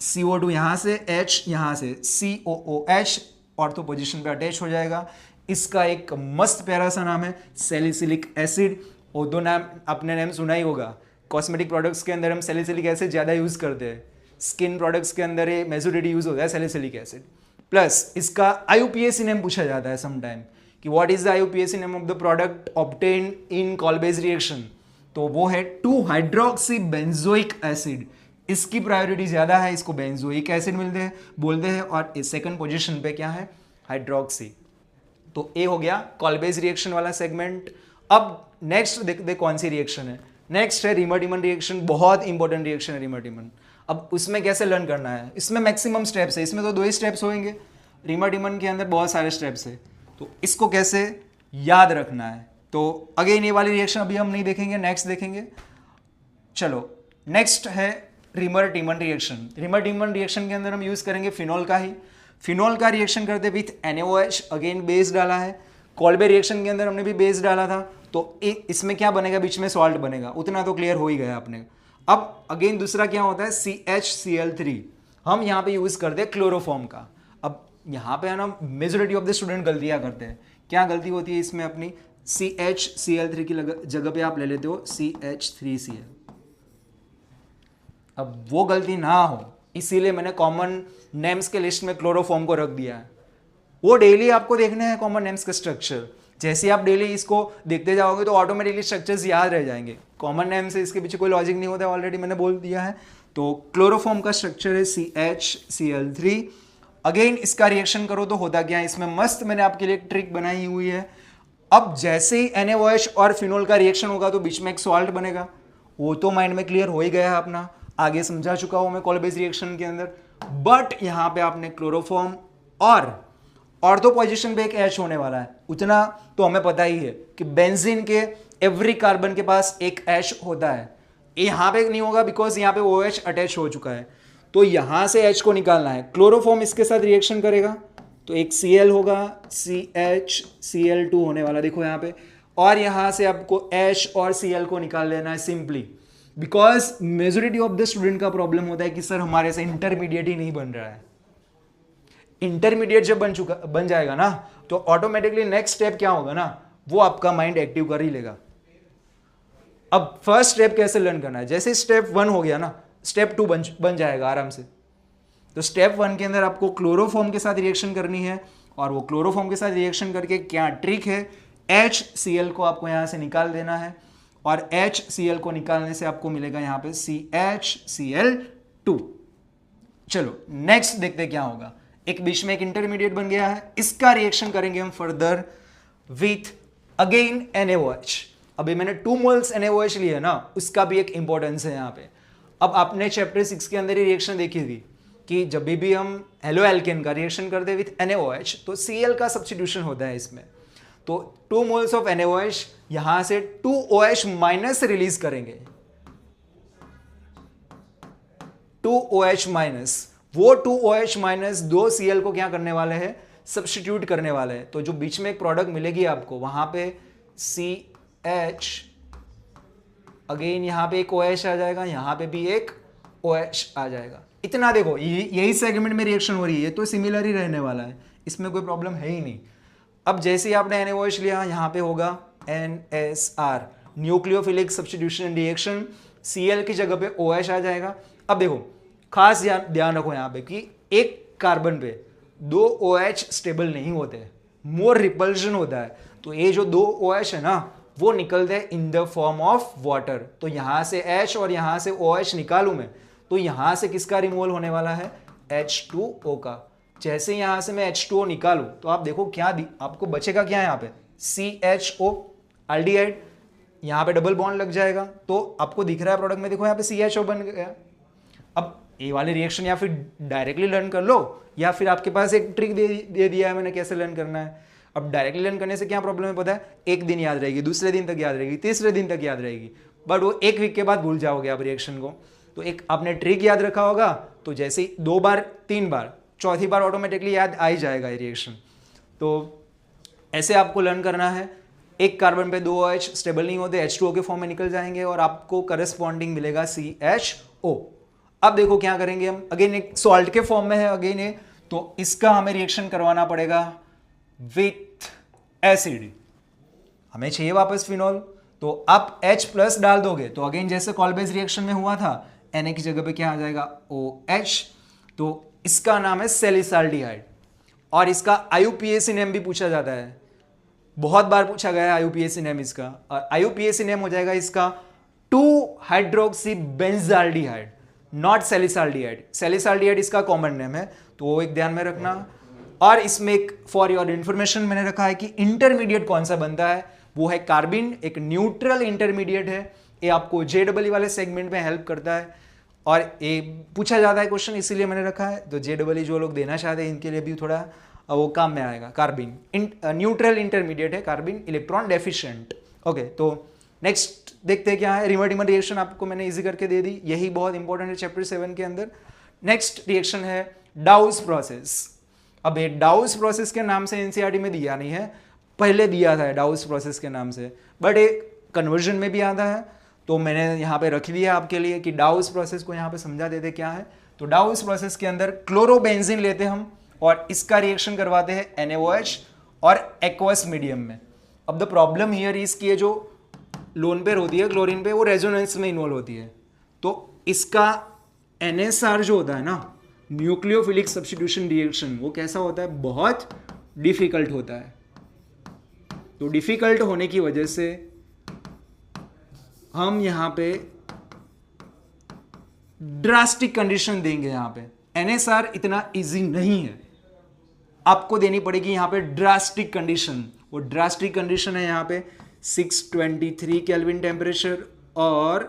CO2 यहां से, H यहां से, COOH ऑर्थो पोजीशन पे अटैच हो जाएगा। इसका एक मस्त प्यारा सा नाम है सैलिसिलिक एसिड। वो दो नाम आपने नेम सुना ही होगा, कॉस्मेटिक प्रोडक्ट्स के अंदर हम सैलिसिलिक एसिड ज़्यादा यूज़ करते हैं, स्किन प्रोडक्ट्स के अंदर ये मेजोरिटी यूज़ होता है सैलिसिलिक एसिड। प्लस इसका IUPAC नेम पूछा जाता है समटाइम कि what is the IUPAC name of the product obtain in Kolbe's reaction, तो वो है 2-हाइड्रोक्सी बेंजोइक एसिड। इसकी प्रायोरिटी ज़्यादा है, इसको बेंजोइक एसिड मिलते हैं बोलते हैं, और सेकंड पोजीशन पे क्या है, हाइड्रोक्सी। तो ए हो गया कॉलबेज रिएक्शन वाला सेगमेंट। अब नेक्स्ट देखते कौन सी रिएक्शन है, नेक्स्ट है रीमर-टीमन रिएक्शन। बहुत इंपॉर्टेंट रिएक्शन है रीमर-टीमन। अब उसमें कैसे लर्न करना है, इसमें मैक्सिमम स्टेप्स है, इसमें तो 2 ही स्टेप्स होंगे, रीमर-टीमन के अंदर बहुत सारे स्टेप्स है, तो इसको कैसे याद रखना है। तो अगेन ये वाली रिएक्शन अभी हम नहीं देखेंगे, नेक्स्ट देखेंगे। चलो नेक्स्ट है रीमर-टीमन रिएक्शन। रीमर-टीमन रिएक्शन के अंदर हम यूज करेंगे फिनॉल का ही, फिनॉल का रिएक्शन करते विथ NaOH, अगेन बेस डाला है। कॉलबे रिएक्शन के अंदर हमने भी बेस डाला था, तो इसमें क्या बनेगा, बीच में सॉल्ट बनेगा, उतना तो क्लियर हो ही गया अपने। अब अगेन दूसरा क्या होता है, CHCl3, हम यहाँ पे यूज करते हैं क्लोरोफॉर्म का। अब यहाँ पे है ना मेजोरिटी ऑफ द स्टूडेंट गलतियाँ करते हैं। क्या गलती होती है इसमें अपनी, CHCl3 की जगह पे आप ले लेते हो CH3Cl। अब वो गलती ना हो इसीलिए मैंने कॉमन नेम्स के लिस्ट में क्लोरोफॉर्म को रख दिया है। वो डेली आपको देखने हैं कॉमन नेम्स का स्ट्रक्चर। जैसे आप डेली इसको देखते जाओगे तो ऑटोमेटिकली स्ट्रक्चर्स याद रह जाएंगे। कॉमन नेम से इसके पीछे कोई लॉजिक नहीं होता, ऑलरेडी मैंने बोल दिया है। तो क्लोरोफॉर्म का स्ट्रक्चर है CHCl3। अगेन इसका रिएक्शन करो तो होता क्या है, इसमें मस्त मैंने आपके लिए एक ट्रिक बनाई हुई है। अब जैसे ही NaOH और फिनोल का रिएक्शन होगा तो बीच में एक सॉल्ट बनेगा, वो तो माइंड में क्लियर हो ही गया है अपना, आगे समझा चुका हूं मैं कॉल बेस रिएक्शन के अंदर। बट यहां पे आपने क्लोरोफॉर्म और ऑर्थो पोजीशन पे एक H होने वाला है, उतना तो हमें पता ही है कि बेंजीन के एवरी कार्बन के पास एक H होता है। यहां पे नहीं होगा बिकॉज यहां पे OH अटैच हो चुका है, तो यहां से H को निकालना है। क्लोरोफॉर्म इसके साथ रिएक्शन करेगा तो एक Cl होगा, CHCl2 होने वाला देखो यहां पे, और यहां से आपको H और Cl को निकाल लेना है simply. Because majority of the student का प्रॉब्लम होता है कि सर हमारे से इंटरमीडिएट ही नहीं बन रहा है। इंटरमीडिएट जब बन जाएगा ना तो ऑटोमेटिकली नेक्स्ट स्टेप क्या होगा ना, वो आपका माइंड एक्टिव कर ही लेगा। अब फर्स्ट स्टेप कैसे लर्न करना है, जैसे स्टेप 1 हो गया ना, स्टेप 2 बन जाएगा आराम से। तो स्टेप 1 के अंदर आपको क्लोरोफॉर्म के साथ रिएक्शन करनी है, और वो क्लोरोफॉर्म के साथ रिएक्शन करके क्या ट्रिक है, HCl को आपको यहां से निकाल देना है, और HCl को निकालने से आपको मिलेगा यहां पे CHCl2। चलो नेक्स्ट देखते क्या होगा। एक बीच में एक इंटरमीडिएट बन गया है, इसका रिएक्शन करेंगे हम फर्दर विथ अगेन NaOH। अभी मैंने 2 मोल्स NaOH लिए ना, उसका भी एक इंपॉर्टेंस है यहाँ पे। अब आपने चैप्टर 6 के अंदर ही रिएक्शन देखी थी कि जब भी हम हेलो एल्केन का रिएक्शन करते हैं विथ NaOH तो Cl का सब्स्टिट्यूशन होता है इसमें। तो 2 मोल्स ऑफ NaOH यहां से 2OH माइनस रिलीज करेंगे, 2OH माइनस, वो 2OH माइनस 2Cl को क्या करने वाले हैं, सब्स्टिट्यूट करने वाले हैं। तो जो बीच में एक प्रोडक्ट मिलेगी आपको, वहां पे CH, अगेन यहां पे एक OH आ जाएगा, यहां पे भी एक OH आ जाएगा। इतना देखो, यही सेगमेंट में रिएक्शन हो रही है तो सिमिलर ही रहने वाला है, इसमें कोई प्रॉब्लम है ही नहीं। अब जैसे ही आपने NaOH लिया, यहां पे होगा NSR, nucleophilic substitution reaction, Cl की जगह पे OH आ जाएगा। अब देखो खास ध्यान रखो यहाँ पे कि एक कार्बन पे 2 OH स्टेबल नहीं होते, मोर रिपल्शन होता है। तो ये जो 2 OH है ना, वो निकलते हैं in the form of water. तो यहां से H और यहां से OH निकालू मैं, तो यहां से किसका रिमूवल होने वाला है, H2O का। जैसे यहां से मैं H2O निकालू तो आप देखो क्या आपको बचेगा क्या, यहाँ पे CHO एल्डिहाइड, यहां पे डबल बॉन्ड लग जाएगा, तो आपको दिख रहा है प्रोडक्ट में, देखो यहाँ पे CHO बन गया। अब ये वाले रिएक्शन या फिर डायरेक्टली लर्न कर लो, या फिर आपके पास एक ट्रिक दे दिया है मैंने कैसे लर्न करना है। अब डायरेक्टली लर्न करने से क्या प्रॉब्लम है पता है, एक दिन याद रहेगी, दूसरे दिन तक याद रहेगी, तीसरे दिन तक याद रहेगी, बट वो एक वीक के बाद भूल जाओगे आप रिएक्शन को। तो एक आपने ट्रिक याद रखा होगा, तो जैसे ही 2 बार 3 बार, चौथी बार ऑटोमेटिकली याद आ ही जाएगा ये रिएक्शन। तो ऐसे आपको लर्न करना है। एक कार्बन पे 2 OH स्टेबल नहीं होते, H2O के फॉर्म में निकल जाएंगे और आपको करस्पॉन्डिंग मिलेगा CHO। अब देखो क्या करेंगे हम, अगेन एक सॉल्ट के फॉर्म में है अगेन ये, तो इसका हमें रिएक्शन करवाना पड़ेगा विथ एसिड। हमें चाहिए वापस फिनॉल, तो आप H+ डाल दोगे तो अगेन जैसे कॉल-बेस रिएक्शन में हुआ था, Na की जगह पे क्या आ जाएगा, OH। तो इसका नाम है सैलिसाल्डिहाइड, और इसका IUPAC नेम भी पूछा जाता है, बहुत बार पूछा गया है IUPAC नेम इसका, और IUPAC नेम हो जाएगा इसका 2-हाइड्रोक्सीबेंजाल्डिहाइड, नॉट सैलिसाल्डिहाइड। सैलिसाल्डिहाइड इसका कॉमन नेम है, तो वो एक ध्यान में रखना। और इसमें एक फॉर योर इंफॉर्मेशन मैंने रखा है कि इंटरमीडिएट कौन सा बनता है, वो है कार्बिन, एक न्यूट्रल इंटरमीडिएट है। ये आपको JEE वाले सेगमेंट में हेल्प करता है, और ये पूछा जाता है क्वेश्चन, इसीलिए मैंने रखा है। तो JEE जो लोग देना चाहते हैं इनके लिए भी थोड़ा वो काम में आएगा। कार्बिन न्यूट्रल इंटरमीडिएट है, कार्बिन इलेक्ट्रॉन डेफिशिएंट। ओके, तो नेक्स्ट देखते हैं क्या है। रिवर्टिबल रिएक्शन आपको मैंने इजी करके दे दी, यही बहुत इंपॉर्टेंट है चैप्टर 7 के अंदर। नेक्स्ट रिएक्शन है डाउस प्रोसेस। अब ये डाउस प्रोसेस के नाम से NCERT में दिया नहीं है, पहले दिया था डाउस प्रोसेस के नाम से, बट एक कन्वर्जन में भी आता है, तो मैंने यहाँ पे रख दिया आपके लिए कि डाउस प्रोसेस को यहाँ पे समझा देते क्या है। तो डाउस प्रोसेस के अंदर क्लोरोबेंजीन लेते हम और इसका रिएक्शन करवाते हैं NaOH और एक्वस मीडियम में। अब द प्रॉब्लम हियर इज कि जो लोन पेयर होती है क्लोरीन पे, वो रेजोनेंस में इन्वॉल्व होती है, तो इसका NSR जो होता है ना, न्यूक्लियोफिलिक सब्स्टिट्यूशन रिएक्शन, वो कैसा होता है, बहुत डिफिकल्ट होता है। तो डिफिकल्ट होने की वजह से हम यहां पे ड्रास्टिक कंडीशन देंगे। यहां पे एनएसआर इतना इजी नहीं है, आपको देनी पड़ेगी यहां पे ड्रास्टिक कंडीशन। वो ड्रास्टिक कंडीशन है यहां पे 623 केल्विन टेम्परेचर और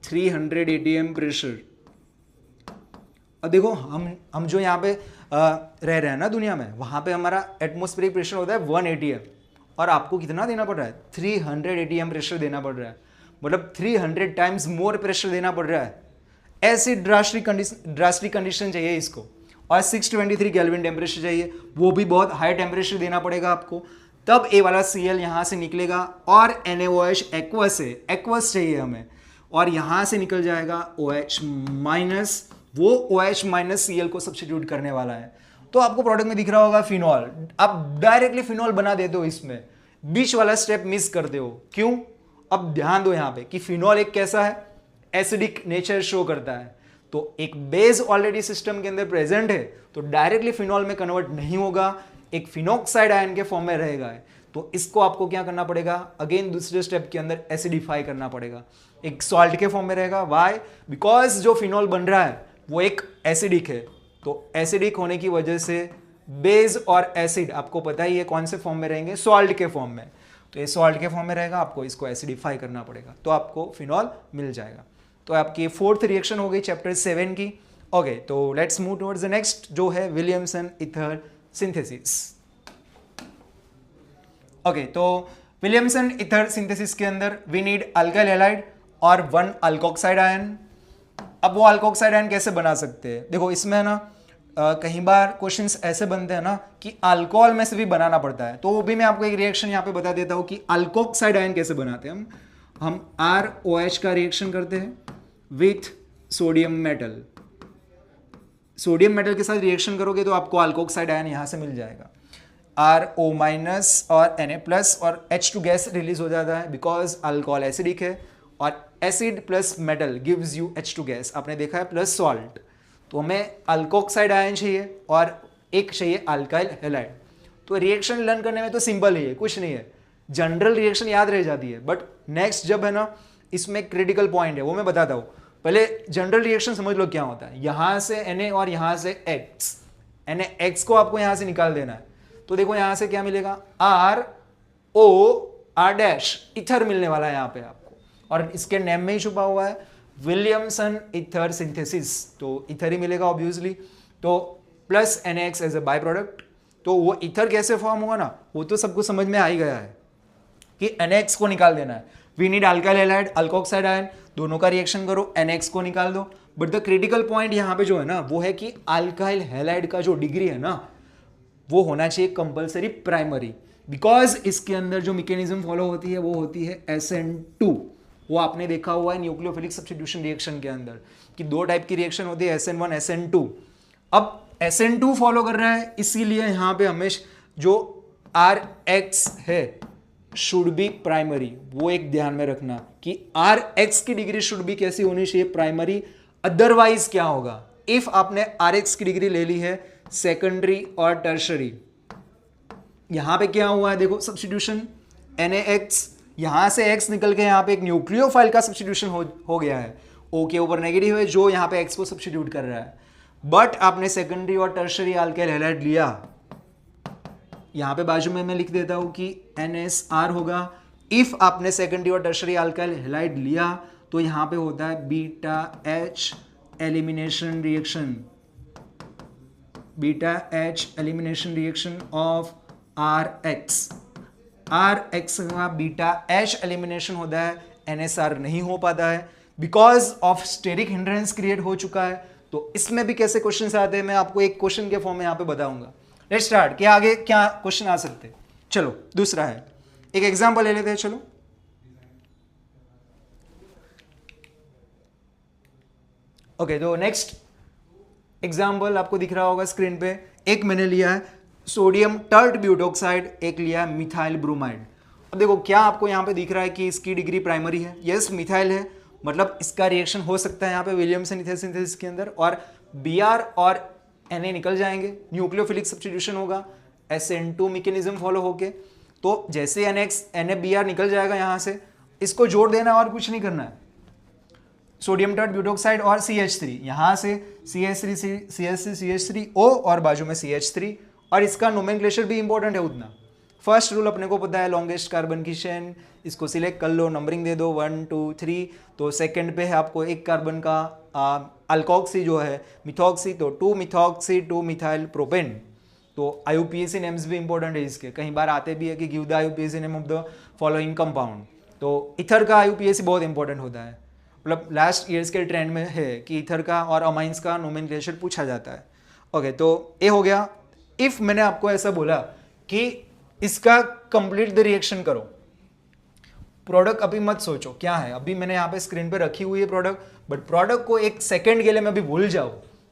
300 एटीएम प्रेशर। अब देखो हम जो यहाँ पे रह रहे हैं ना दुनिया में, वहां पे हमारा एटमॉस्फेरिक प्रेशर होता है 1 एटीएम और आपको कितना देना पड़ रहा है 300 एटीएम प्रेशर देना पड़ रहा है, मतलब 300 टाइम्स मोर प्रेशर देना पड़ रहा है। ऐसी ड्रास्टिक कंडीशन चाहिए इसको, और 623 केल्विन टेम्परेचर चाहिए, वो भी बहुत हाई टेम्परेचर देना पड़ेगा आपको, तब ए वाला Cl यहां से निकलेगा और NaOH एक्वस है, एक्वस चाहिए हमें, और यहां से निकल जाएगा OH माइनस, वो OH माइनस Cl को सब्स्टिट्यूट करने वाला है। तो आपको प्रोडक्ट में दिख रहा होगा फिनॉल, आप डायरेक्टली फिनॉल बना देते हो, इसमें बीच वाला स्टेप मिस करते हो। क्यों? अब ध्यान दो यहां पे कि फिनॉल एक कैसा है, एसिडिक नेचर शो करता है, तो एक बेस ऑलरेडी सिस्टम के अंदर प्रेजेंट है, तो डायरेक्टली फिनॉल में कन्वर्ट नहीं होगा, एक फिनोक्साइड आयन के फॉर्म में रहेगा। तो इसको आपको क्या करना पड़ेगा, अगेन दूसरे स्टेप के अंदर एसिडिफाई करना पड़ेगा, एक सॉल्ट के फॉर्म में रहेगा। व्हाई? बिकॉज जो फिनॉल बन रहा है वो एक एसिडिक है, तो एसिडिक होने की वजह से बेस और एसिड आपको पता ही है कौन से फॉर्म में रहेंगे, सॉल्ट के फॉर्म में, तो ये सॉल्ट के फॉर्म में रहेगा, आपको इसको एसिडिफाई करना पड़ेगा, तो आपको फिनॉल मिल जाएगा। तो आपकी फोर्थ रिएक्शन हो गई चैप्टर 7 की। ओके, तो let's move towards the next, जो है विलियमसन ईथर सिंथेसिस। ओके, तो विलियमसन ईथर सिंथेसिस के अंदर वी नीड अल्काइल हैलाइड और 1 अल्कोक्साइड आयन। अब वो अल्कोक्साइड आयन कैसे बना सकते हैं, देखो इसमें ना कई बार क्वेश्चंस ऐसे बनते हैं ना कि अल्कोहल में से भी बनाना पड़ता है, तो वो भी मैं आपको एक रिएक्शन यहाँ पे बता देता हूँ कि अल्कोक्साइड आयन कैसे बनाते हैं। हम ROH का रिएक्शन करते हैं with sodium metal, sodium metal के साथ रिएक्शन करोगे तो आपको अल्कोक्साइड आयन यहां से मिल जाएगा, RO माइनस और Na+ और H2 गैस रिलीज हो जाता है, बिकॉज अल्कोहल एसिडिक है और acid plus metal gives you H2 gas, आपने देखा है, प्लस सॉल्ट। तो हमें अल्कोक्साइड आयन चाहिए और एक चाहिए अल्काइल हैलाइड। तो रिएक्शन लर्न करने में तो सिंपल ही है, कुछ नहीं है, जनरल रिएक्शन याद रह जाती है, बट नेक्स्ट जब है ना इसमें क्रिटिकल पॉइंट है, वो मैं बताता हूँ। पहले जनरल रिएक्शन समझ लो क्या होता है, यहां से Na और यहां से X, NaX को आपको यहां से निकाल देना है, तो देखो यहां से क्या मिलेगा, ROR' इथर मिलने वाला है यहां पे आपको, और इसके नेम में ही छुपा हुआ है विलियमसन ईथर सिंथेसिस, तो इथर ही मिलेगा ऑब्वियसली, तो plus NaX as a by product. तो वो इथर कैसे फॉर्म होगा ना, वो तो सबको समझ में आ ही गया है कि NaX को निकाल देना है। We need alkyl halide, alkoxide ion, दोनों का रिएक्शन करो, NaX को निकाल दो। बट द क्रिटिकल पॉइंट यहां पे जो है ना वो है कि अल्काइल हैलाइड का जो डिग्री है ना वो होना चाहिए कंपलसरी प्राइमरी, बिकॉज इसके अंदर जो मैकेनिज्म फॉलो होती है वो होती है SN2। वो आपने देखा हुआ है न्यूक्लियोफिलिक सब्स्टिट्यूशन रिएक्शन के अंदर कि 2 टाइप की रिएक्शन होती है, SN1 SN2। अब SN2 फॉलो कर रहा है, इसीलिए यहां पे हमेशा जो RX है शुड बी प्राइमरी, वो एक ध्यान में रखना कि RX की डिग्री शुड बी कैसी होनी चाहिए, प्राइमरी। अदरवाइज क्या होगा, इफ आपने RX की डिग्री ले ली है सेकेंडरी और टर्शरी, यहां पे क्या हुआ है देखो सब्स्टिट्यूशन, NaX, यहां से X निकल के यहां पे एक न्यूक्लियोफाइल का सब्स्टिट्यूशन हो गया है, O के ऊपर नेगेटिव है जो यहां पे X को सब्स्टिट्यूट कर रहा है। बट आपने सेकेंडरी और टर्शरी अल्काइल हैलाइड लिया, यहां पे बाजू में मैं लिख देता हूं कि NSR होगा। इफ आपने सेकेंडरी और टर्शरी अल्काइल हैलाइड लिया तो यहां पे होता है beta H elimination reaction, beta H elimination reaction of RX। RX का बीटा H एलिमिनेशन होता है, NSR नहीं हो पाता है because of steric hindrance create हो चुका है। तो इसमें भी कैसे क्वेश्चन आते हैं मैं आपको एक क्वेश्चन के फॉर्म में यहां पे बताऊंगा। लेट्स स्टार्ट, कि आगे क्या क्वेश्चन आ सकते हैं। चलो दूसरा है, एक एग्जांपल ले लेते हैं। चलो ओके, तो नेक्स्ट एग्जांपल आपको दिख रहा होगा स्क्रीन पे। एक मैंने लिया है सोडियम टर्ट ब्यूटोक्साइड, एक लिया है मिथाइल ब्रोमाइड। अब देखो क्या आपको यहां पे दिख रहा है कि इसकी डिग्री प्राइमरी है, यस मिथाइल है, मतलब इसका रिएक्शन हो सकता है यहां पे विलियमसन ईथर सिंथेसिस के अंदर, और Br और Na निकल जाएंगे, न्यूक्लियोफिलिक सब्स्टिट्यूशन होगा, SN2 मैकेनिज्म फॉलो होके। तो जैसे NaBr निकल जाएगा यहाँ से, इसको जोड़ देना और कुछ नहीं करना है, सोडियम टर्ट ब्यूटोक्साइड और CH3, यहाँ से CH3CH3O और बाजू में CH3, और इसका नोमेनक्लेचर भी इंपॉर्टेंट है उतना। फर्स्ट रूल अपने को पता है, लॉन्गेस्ट कार्बन की चेन, इसको सिलेक्ट कर लो, नंबरिंग दे दो 1 2 3। तो सेकंड पे है आपको एक कार्बन का अल्कोक्सी जो है मिथॉक्सी, तो 2 मिथॉक्सी 2 मिथाइल प्रोपेन। तो IUPAC नेम्स भी इंपॉर्टेंट है इसके, कई बार आते भी है कि give the IUPAC name of the following compound. तो इथर का IUPAC बहुत इंपॉर्टेंट होता है, मतलब लास्ट ईयर्स के ट्रेंड में है कि इथर का और अमाइंस का नोमेनक्लेचर पूछा जाता है। ओके, तो ये हो गया। इफ मैंने आपको ऐसा बोला कि इसका कंप्लीट द रिएक्शन करो, प्रोडक्ट अभी मत सोचो क्या है, अभी मैंने यहाँ पे स्क्रीन पे रखी हुई है प्रोडक्ट, बट प्रोडक्ट को एक सेकंड के लिए मैं अभी भूल जाऊँ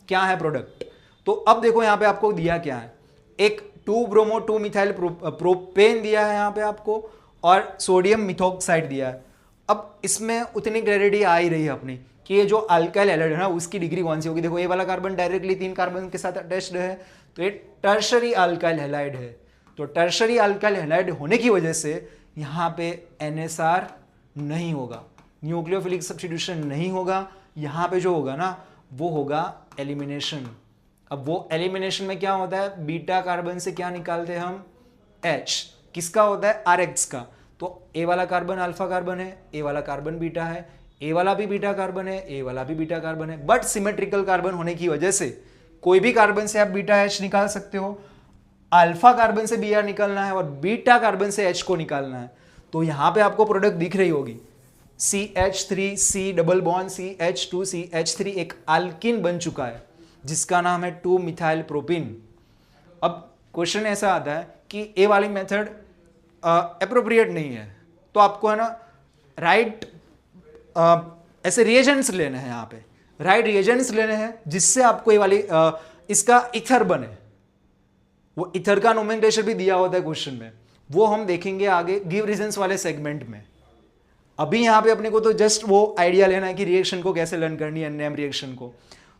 क्या है प्रोडक्ट। तो अब देखो यहाँ पे आपको दिया क्या है, एक 2 ब्रोमो 2 मिथाइल प्रोपेन दिया है यहाँ पे आपको, और सोडियम मिथॉक्साइड दिया है। अब इसमें उतनी क्लैरिटी आ ही रही है अपनी कि ये जो अल्काइल हैलाइड है ना, उसकी डिग्री कौन सी होगी। देखो ये वाला कार्बन डायरेक्टली 3 कार्बन के साथ अटैच्ड है, तो ये टर्शरी अल्काइल हैलाइड है। तो टर्शरी अल्काइल हैलाइड होने की वजह से यहाँ पे NSR नहीं होगा, न्यूक्लियोफिलिक सब्स्टिट्यूशन नहीं होगा। यहाँ पे जो होगा ना वो होगा एलिमिनेशन। अब वो एलिमिनेशन में क्या होता है, बीटा कार्बन से क्या निकालते हैं हम, H, किसका होता है, RX का। तो ए वाला कार्बन अल्फा कार्बन है, ए वाला कार्बन बीटा है, ए वाला भी बीटा कार्बन है, ए वाला भी बीटा कार्बन है, बट सिमेट्रिकल कार्बन होने की वजह से कोई भी कार्बन से आप बीटा H निकाल सकते हो। अल्फा कार्बन से Br निकालना है और बीटा कार्बन से H को निकालना है। तो यहां पे आपको प्रोडक्ट दिख रही होगी, CH3C डबल बॉन्ड CH2CH3 एक अल्किन बन चुका है जिसका नाम है 2 मिथाइल प्रोपिन। अब क्वेश्चन ऐसा आता है कि ए वाली मेथड एप्रोप्रिएट नहीं है, तो आपको है ना राइट ऐसे रिएजेंट्स लेने हैं, यहाँ पे राइट रिएजेंट्स लेने हैं जिससे आपको ये वाली इसका इथर बने। वो इथर का नोमेनक्लेचर भी दिया होता है क्वेश्चन में, वो हम देखेंगे आगे गिव रीजंस वाले सेगमेंट में। अभी यहाँ पे अपने को तो जस्ट वो आइडिया लेना है कि रिएक्शन को कैसे लर्न करनी है, नेम रिएक्शन को।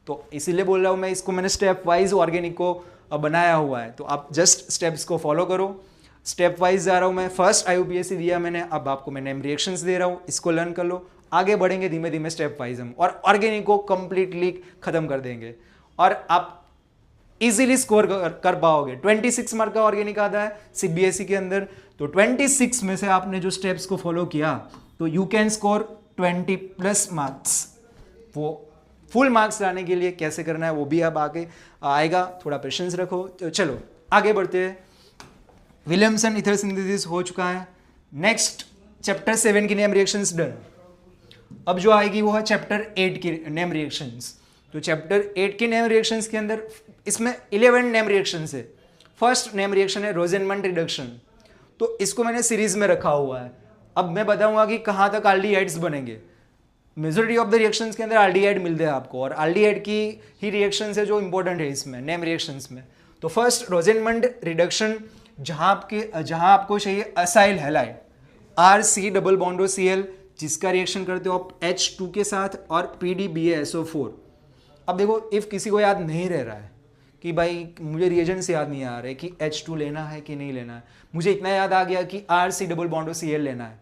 तो इसीलिए बोल रहा हूँ मैं, इसको मैंने स्टेप वाइज ऑर्गेनिक को बनाया हुआ है, तो आप जस्ट स्टेप्स को फॉलो करो। स्टेप वाइज जा रहा हूँ मैं, फर्स्ट IUPAC दिया मैंने, अब आपको मैं नेम रिएक्शंस दे रहा हूँ, इसको लर्न कर लो। आगे बढ़ेंगे धीमे धीमे स्टेप वाइज हम, और ऑर्गेनिक को कंप्लीटली खत्म कर देंगे और आप इजीली स्कोर कर पाओगे। 26 मार्क का ऑर्गेनिक आता है CBSE के अंदर, तो 26 में से आपने जो स्टेप्स को फॉलो किया तो यू कैन स्कोर 20+ मार्क्स। वो फुल मार्क्स लाने के लिए कैसे करना है वो भी अब आगे आएगा, थोड़ा पेशेंस रखो। तो चलो आगे बढ़ते हैं। विलियमसन ईथर सिंथेसिस हो चुका है। नेक्स्ट चैप्टर 7 की नेम रिएक्शंस डन। अब जो आएगी वो है चैप्टर 8 की नेम रिएक्शंस। तो चैप्टर 8 की नेम रिएक्शंस के अंदर इसमें 11 नेम रिएक्शंस है। फर्स्ट नेम रिएक्शन है रोजेनमंड रिडक्शन, तो इसको मैंने सीरीज में रखा हुआ है। अब मैं बताऊंगा कि कहाँ तक एल्डिहाइड्स बनेंगे। मेजोरिटी ऑफ द रिएक्शंस के अंदर एल्डिहाइड मिलते हैं आपको, और एल्डिहाइड की ही रिएक्शंस है जो इंपॉर्टेंट है इसमें नेम रिएक्शंस में। तो फर्स्ट रोजेनमंड रिडक्शन, जहाँ आपको चाहिए acyl halide RC double बॉन्डो Cl, जिसका रिएक्शन करते हो आप H2 के साथ और PDBaSO4। अब देखो इफ किसी को याद नहीं रह रहा है कि भाई मुझे रिएजेंट्स याद नहीं आ रहे कि H2 लेना है कि नहीं लेना है, मुझे इतना याद आ गया कि RC डबल बॉन्डो Cl लेना है,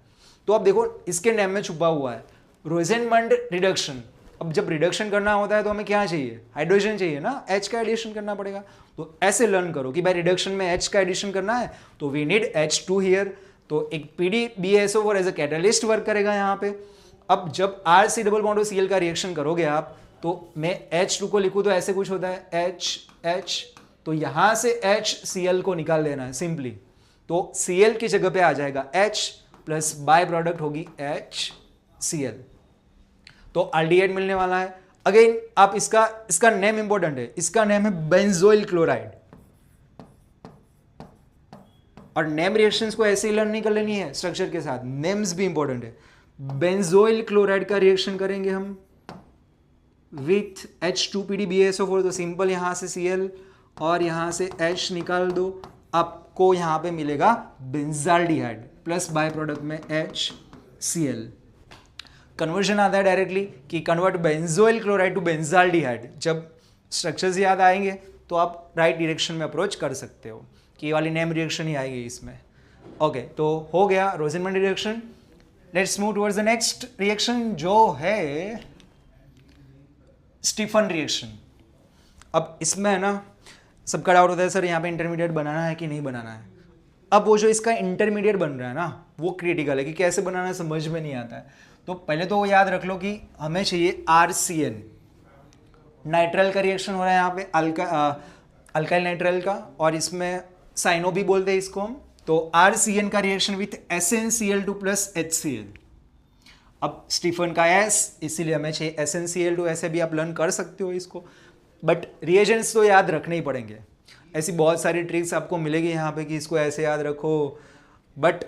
तो अब देखो इसके नेम में छुपा हुआ है रोजेनमंड रिडक्शन। अब जब रिडक्शन करना होता है तो हमें क्या चाहिए, हाइड्रोजन चाहिए ना, H का एडिशन करना पड़ेगा। तो ऐसे लर्न करो कि भाई रिडक्शन में H का एडिशन करना है तो वी नीड H2 हियर। तो एक PDBaSO4 as a catalyst work करेगा यहाँ पे। अब जब RC डबल बॉन्डो Cl का रिएक्शन करोगे आप, तो मैं H2 को लिखूँ तो ऐसे कुछ होता है H, तो यहाँ से HCl को निकाल देना है सिंपली। तो Cl की जगह पे आ जाएगा H प्लस बाय प्रोडक्ट होगी HCl, तो एल्डिहाइड मिलने वाला है। अगेन आप इसका नेम इंपॉर्टेंट है, इसका नेम है बेंजोइल क्लोराइड। और नेम रिएक्शंस को ऐसे ही लर्न नहीं कर लेनी है स्ट्रक्चर के साथ, नेम्स भी इंपॉर्टेंट है। बेंजोइल क्लोराइड का रिएक्शन करेंगे हम विथ H2PDBaSO4, तो सिंपल यहां से Cl और यहां से H निकाल दो, आपको यहां पे मिलेगा बेंजाल्डिहाइड प्लस बाय प्रोडक्ट में HCl। कन्वर्जन आता है डायरेक्टली कि convert benzoyl chloride to benzaldehyde. जब स्ट्रक्चर्स याद आएंगे तो आप राइट डायरेक्शन में अप्रोच कर सकते हो कि ये वाली नेम रिएक्शन ही आएगी इसमें। ओके, तो हो गया Rosenmund reaction. Let's move towards the next reaction जो है स्टीफन रिएक्शन। अब इसमें है ना सबका डाउट होता है सर यहाँ पे इंटरमीडिएट बनाना है कि नहीं बनाना है। अब वो जो इसका इंटरमीडिएट बन रहा है ना वो क्रिटिकल है कि कैसे बनाना है समझ में नहीं आता है। तो पहले तो वो याद रख लो कि हमें चाहिए RCN, नाइट्राइल का रिएक्शन हो रहा है यहाँ पे अल्काइल नाइट्राइल का, और इसमें साइनो भी बोलते हैं इसको हम। तो RCN का reaction with SnCl2 plus HCl। अब स्टीफन का S, इसीलिए हमें चाहिए SnCl2। ऐसे भी आप लर्न कर सकते हो इसको, बट रिएजेंट्स तो याद रखने ही पड़ेंगे। ऐसी बहुत सारी ट्रिक्स आपको मिलेगी यहाँ पे कि इसको ऐसे याद रखो, बट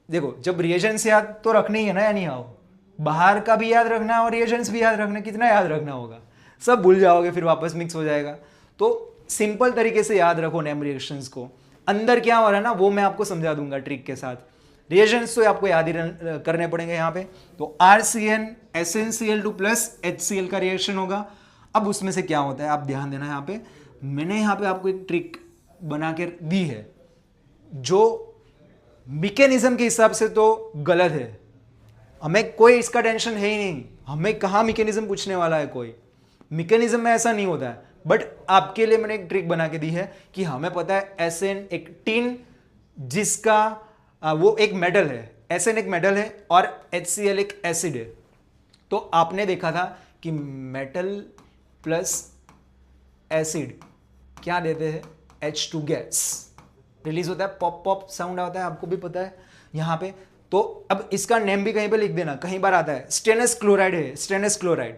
देखो जब रिएजेंट्स याद तो रखने ही है ना, या नहीं आओ, बाहर का भी याद रखना है और रिएजेंट्स भी याद रखना, कितना याद रखना होगा, सब भूल जाओगे, फिर वापस मिक्स हो जाएगा। तो सिंपल तरीके से याद रखो नेम रिएक्शंस को। अंदर क्या हो रहा है ना वो मैं आपको समझा दूंगा ट्रिक के साथ। रिएजेंट्स तो आपको याद ही करने पड़ेंगे यहाँ पे। तो RCN SnCl2 प्लस HCl का रिएक्शन होगा। अब उसमें से क्या होता है आप ध्यान देना, यहाँ पे मैंने यहाँ पे आपको एक ट्रिक बना के दी है जो मैकेनिज्म के हिसाब से तो गलत है। हमें कोई इसका टेंशन है ही नहीं, हमें कहाँ मैकेनिज्म पूछने वाला है, कोई मैकेनिज्म में ऐसा नहीं होता है। बट आपके लिए मैंने एक ट्रिक बना के दी है कि हमें पता है SN एक टीन जिसका वो एक मेटल है, SN एक मेटल है और HCl एक एसिड है। तो आपने देखा था कि मेटल प्लस एसिड क्या देते हैं, H2 गैस रिलीज होता है, पॉप पॉप साउंड आता है, आपको भी पता है यहाँ पे। तो अब इसका नेम भी कहीं पे लिख देना, कहीं बार आता है स्टेनस क्लोराइड है, स्टेनस क्लोराइड।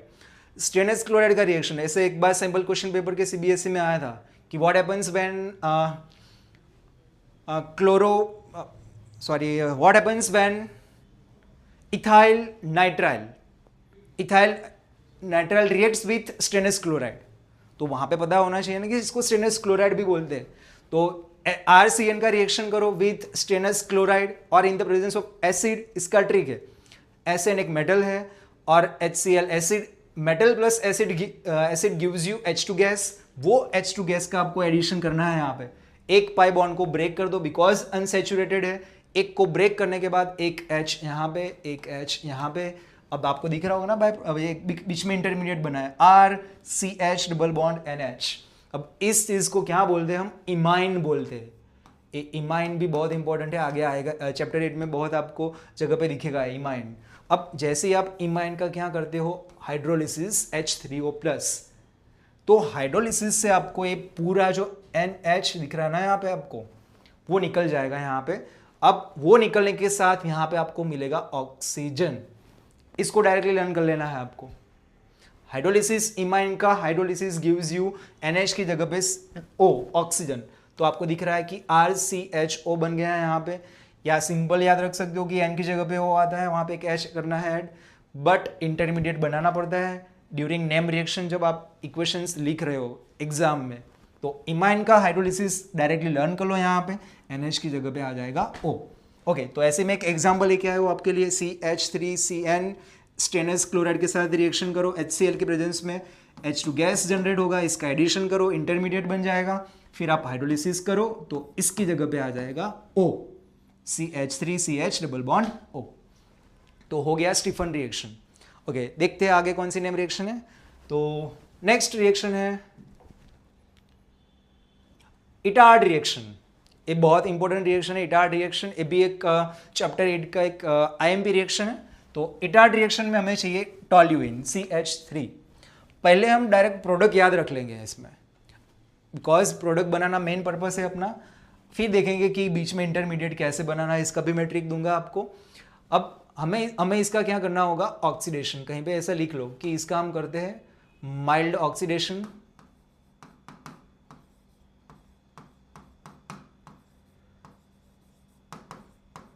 स्टेनस क्लोराइड का रिएक्शन ऐसे एक बार सैंपल क्वेश्चन पेपर के CBSE में आया था कि what happens when what happens when ethyl nitrile reacts with stannous chloride. तो वहां पे पता होना चाहिए ना कि इसको स्टेनस क्लोराइड भी बोलते हैं। तो RCN का रिएक्शन करो विथ स्टेनस क्लोराइड और इन द प्रेजेंस ऑफ एसिड। इसका ट्रिक है, SN एक मेटल है और HCl acid, metal plus acid gives you H2 gas. वो H2 गैस का आपको एडिशन करना है यहाँ पे। एक पाई बॉन्ड को ब्रेक कर दो बिकॉज अनसैचुरेटेड है, एक को ब्रेक करने के बाद एक H यहाँ पे, एक H यहाँ पे। अब आपको दिख रहा होगा ना भाई, अब एक बीच में इंटरमीडिएट बना है RCH डबल बॉन्ड NH। अब इस चीज को क्या बोलते हैं हम, इमाइन बोलते हैं। इमाइन भी बहुत इंपॉर्टेंट है, आगे आएगा चैप्टर 8 में बहुत आपको जगह पे दिखेगा इमाइन। अब जैसे ही आप इमाइन का क्या करते हो, हाइड्रोलिसिस H3O+, तो हाइड्रोलिसिस से आपको ये पूरा जो NH दिख रहा है ना यहाँ पे आपको, वो निकल जाएगा यहाँ पे। अब वो निकलने के साथ यहाँ पे आपको मिलेगा ऑक्सीजन। इसको डायरेक्टली लर्न कर लेना है आपको। हाइड्रोलिसिस, इमाइन का हाइड्रोलिसिस गिव्स यू NH की जगह पे O, ऑक्सीजन। तो आपको दिख रहा है कि RCHO बन गया है यहाँ पे, या सिंपल याद रख सकते हो कि N की जगह पे O आता है, वहाँ पे एक H करना है ऐड। बट इंटरमीडिएट बनाना पड़ता है ड्यूरिंग नेम रिएक्शन जब आप इक्वेशंस लिख रहे हो एग्जाम में। तो इमाइन का हाइड्रोलिसिस डायरेक्टली लर्न कर लो, यहाँ पे NH की जगह पे आ जाएगा O। ओके, तो ऐसे में एक एग्जाम्पल लेके आए हो आपके लिए, CH3CN स्टेनस क्लोराइड के साथ रिएक्शन करो, HCl के प्रेजेंस में H2 गैस जनरेट होगा, इसका एडिशन करो, इंटरमीडिएट बन जाएगा। फिर आप हाइड्रोलिसिस करो तो इसकी जगह पे आ जाएगा O, CH3CH double bond O। तो हो गया स्टीफन रिएक्शन। ओके, देखते हैं आगे कौन सी नेम रिएक्शन है। तो नेक्स्ट रिएक्शन है इटार्ड रिएक्शन। ये बहुत इंपॉर्टेंट रिएक्शन है इटार्ड रिएक्शन। ये भी एक चैप्टर 8 का एक IMP रिएक्शन है। तो इटार्ड रिएक्शन में हमें चाहिए टोल्यूइन CH3। पहले हम डायरेक्ट प्रोडक्ट याद रख लेंगे इसमें, because product banana main purpose है अपना। फिर देखेंगे कि बीच में इंटरमीडिएट कैसे बनाना है, इसका भी मैं ट्रिक दूंगा आपको। अब हमें इसका क्या करना होगा, ऑक्सीडेशन। कहीं पे ऐसा लिख लो कि इसका हम करते हैं माइल्ड ऑक्सीडेशन।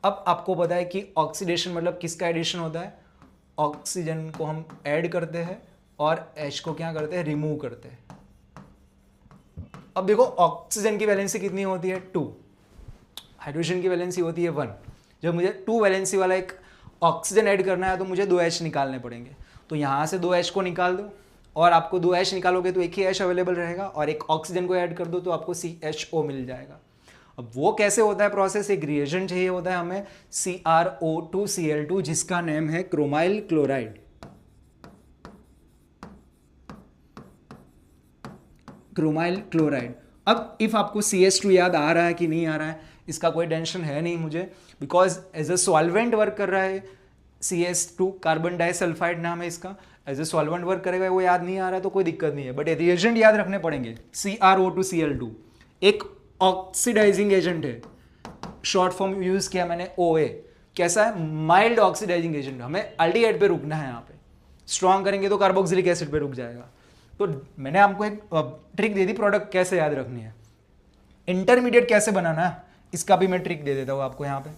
अब आपको पता है कि ऑक्सीडेशन मतलब किसका एडिशन होता है, ऑक्सीजन को हम ऐड करते हैं और H को क्या करते हैं, रिमूव करते हैं। अब देखो ऑक्सीजन की वैलेंसी कितनी होती है, 2। हाइड्रोजन की वैलेंसी होती है 1। जब मुझे 2 वैलेंसी वाला एक ऑक्सीजन ऐड करना है तो मुझे 2 H निकालने पड़ेंगे। तो यहाँ से 2 H को निकाल दो, और आपको 2 H निकालोगे तो एक ही H अवेलेबल रहेगा, और एक ऑक्सीजन को ऐड कर दो तो आपको CHO मिल जाएगा। अब वो कैसे होता है प्रोसेस, एक रिएजेंट चाहिए होता है हमें CrO2Cl2 जिसका नेम है क्रोमाइल क्लोराइड। Chromyl chloride. अब इफ आपको CH2 याद आ रहा है कि नहीं आ रहा है, इसका कोई टेंशन है नहीं मुझे, because as a solvent work कर रहा है। CH2 कार्बन डाइसल्फाइड नाम है इसका, एज ए सॉल्वेंट वर्क करेगा। वो याद नहीं आ रहा है तो कोई दिक्कत नहीं है, बट रिएजेंट याद रखने पड़ेंगे। CrO2Cl2 एक ऑक्सीडाइजिंग एजेंट है, शॉर्ट फॉर्म यूज किया मैंने OA। कैसा है, माइल्ड ऑक्सीडाइजिंग एजेंट। हमें एल्डिहाइड पे रुकना है, यहाँ पे स्ट्रॉन्ग करेंगे तो कार्बोक्सिलिक एसिड पे रुक जाएगा। तो मैंने आपको एक ट्रिक दे दी प्रोडक्ट कैसे याद रखनी है। इंटरमीडिएट कैसे बनाना है इसका भी मैं ट्रिक दे देता हूं आपको। यहाँ पे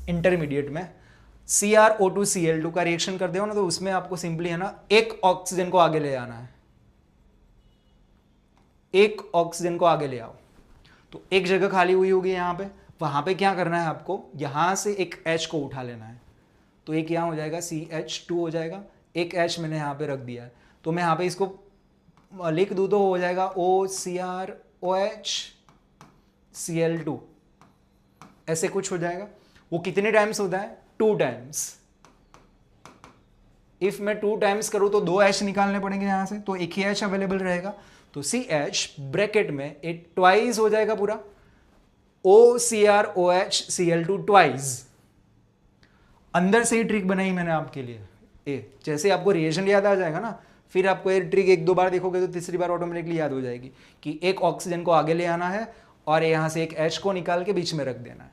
इंटरमीडिएट में CrO2Cl2 का रिएक्शन कर दो ना, तो उसमें आपको सिंपली है ना एक ऑक्सीजन को आगे ले आना है, एक ऑक्सीजन को आगे ले आओ। तो एक जगह खाली हुई होगी यहाँ पे, वहां पे क्या करना है आपको, यहां से एक H को उठा लेना है। तो एक यहाँ हो जाएगा CH2 हो जाएगा, एक H मैंने यहाँ पे रख दिया है। तो मैं यहाँ पे इसको लिख दूँ तो हो जाएगा OCrOHCl2, ऐसे कुछ हो जाएगा। वो कितने टाइम्स होता है, 2 टाइम्स। इफ मैं 2 टाइम्स करूँ तो 2 H निकालने पड़ेंगे यहाँ से, तो एक ही H अवेलेबल रहेगा। तो CH ब्रैकेट में एक ट्वाइस हो जाएगा पूरा, OCrOHCl2 ट्वाइस। अंदर से ही ट्रिक बनाई मैंने आपके लिए। जैसे आपको रिएजेंट याद आ जाएगा ना, फिर आपको ये ट्रिक 1-2 बार देखोगे तो तीसरी बार ऑटोमेटिकली याद हो जाएगी कि एक ऑक्सीजन को आगे ले आना है और यहाँ से एक H को निकाल के बीच में रख देना है।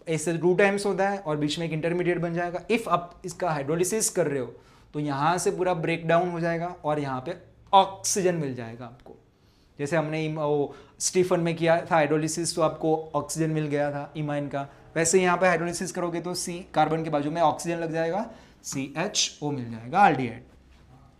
ऐसे 2 टाइम्स होता है और बीच में एक इंटरमीडिएट बन जाएगा। इफ आप इसका हाइड्रोलिसिस कर रहे हो तो यहाँ से पूरा ब्रेक डाउन हो जाएगा और यहाँ पे ऑक्सीजन मिल जाएगा आपको। जैसे हमने वो स्टीफन में किया था हाइड्रोलिसिस, तो आपको ऑक्सीजन मिल गया था इमाइन का, वैसे यहाँ पे हाइड्रोलिसिस करोगे तो C कार्बन के बाजू में ऑक्सीजन लग जाएगा, CHO मिल जाएगा, एल्डिहाइड,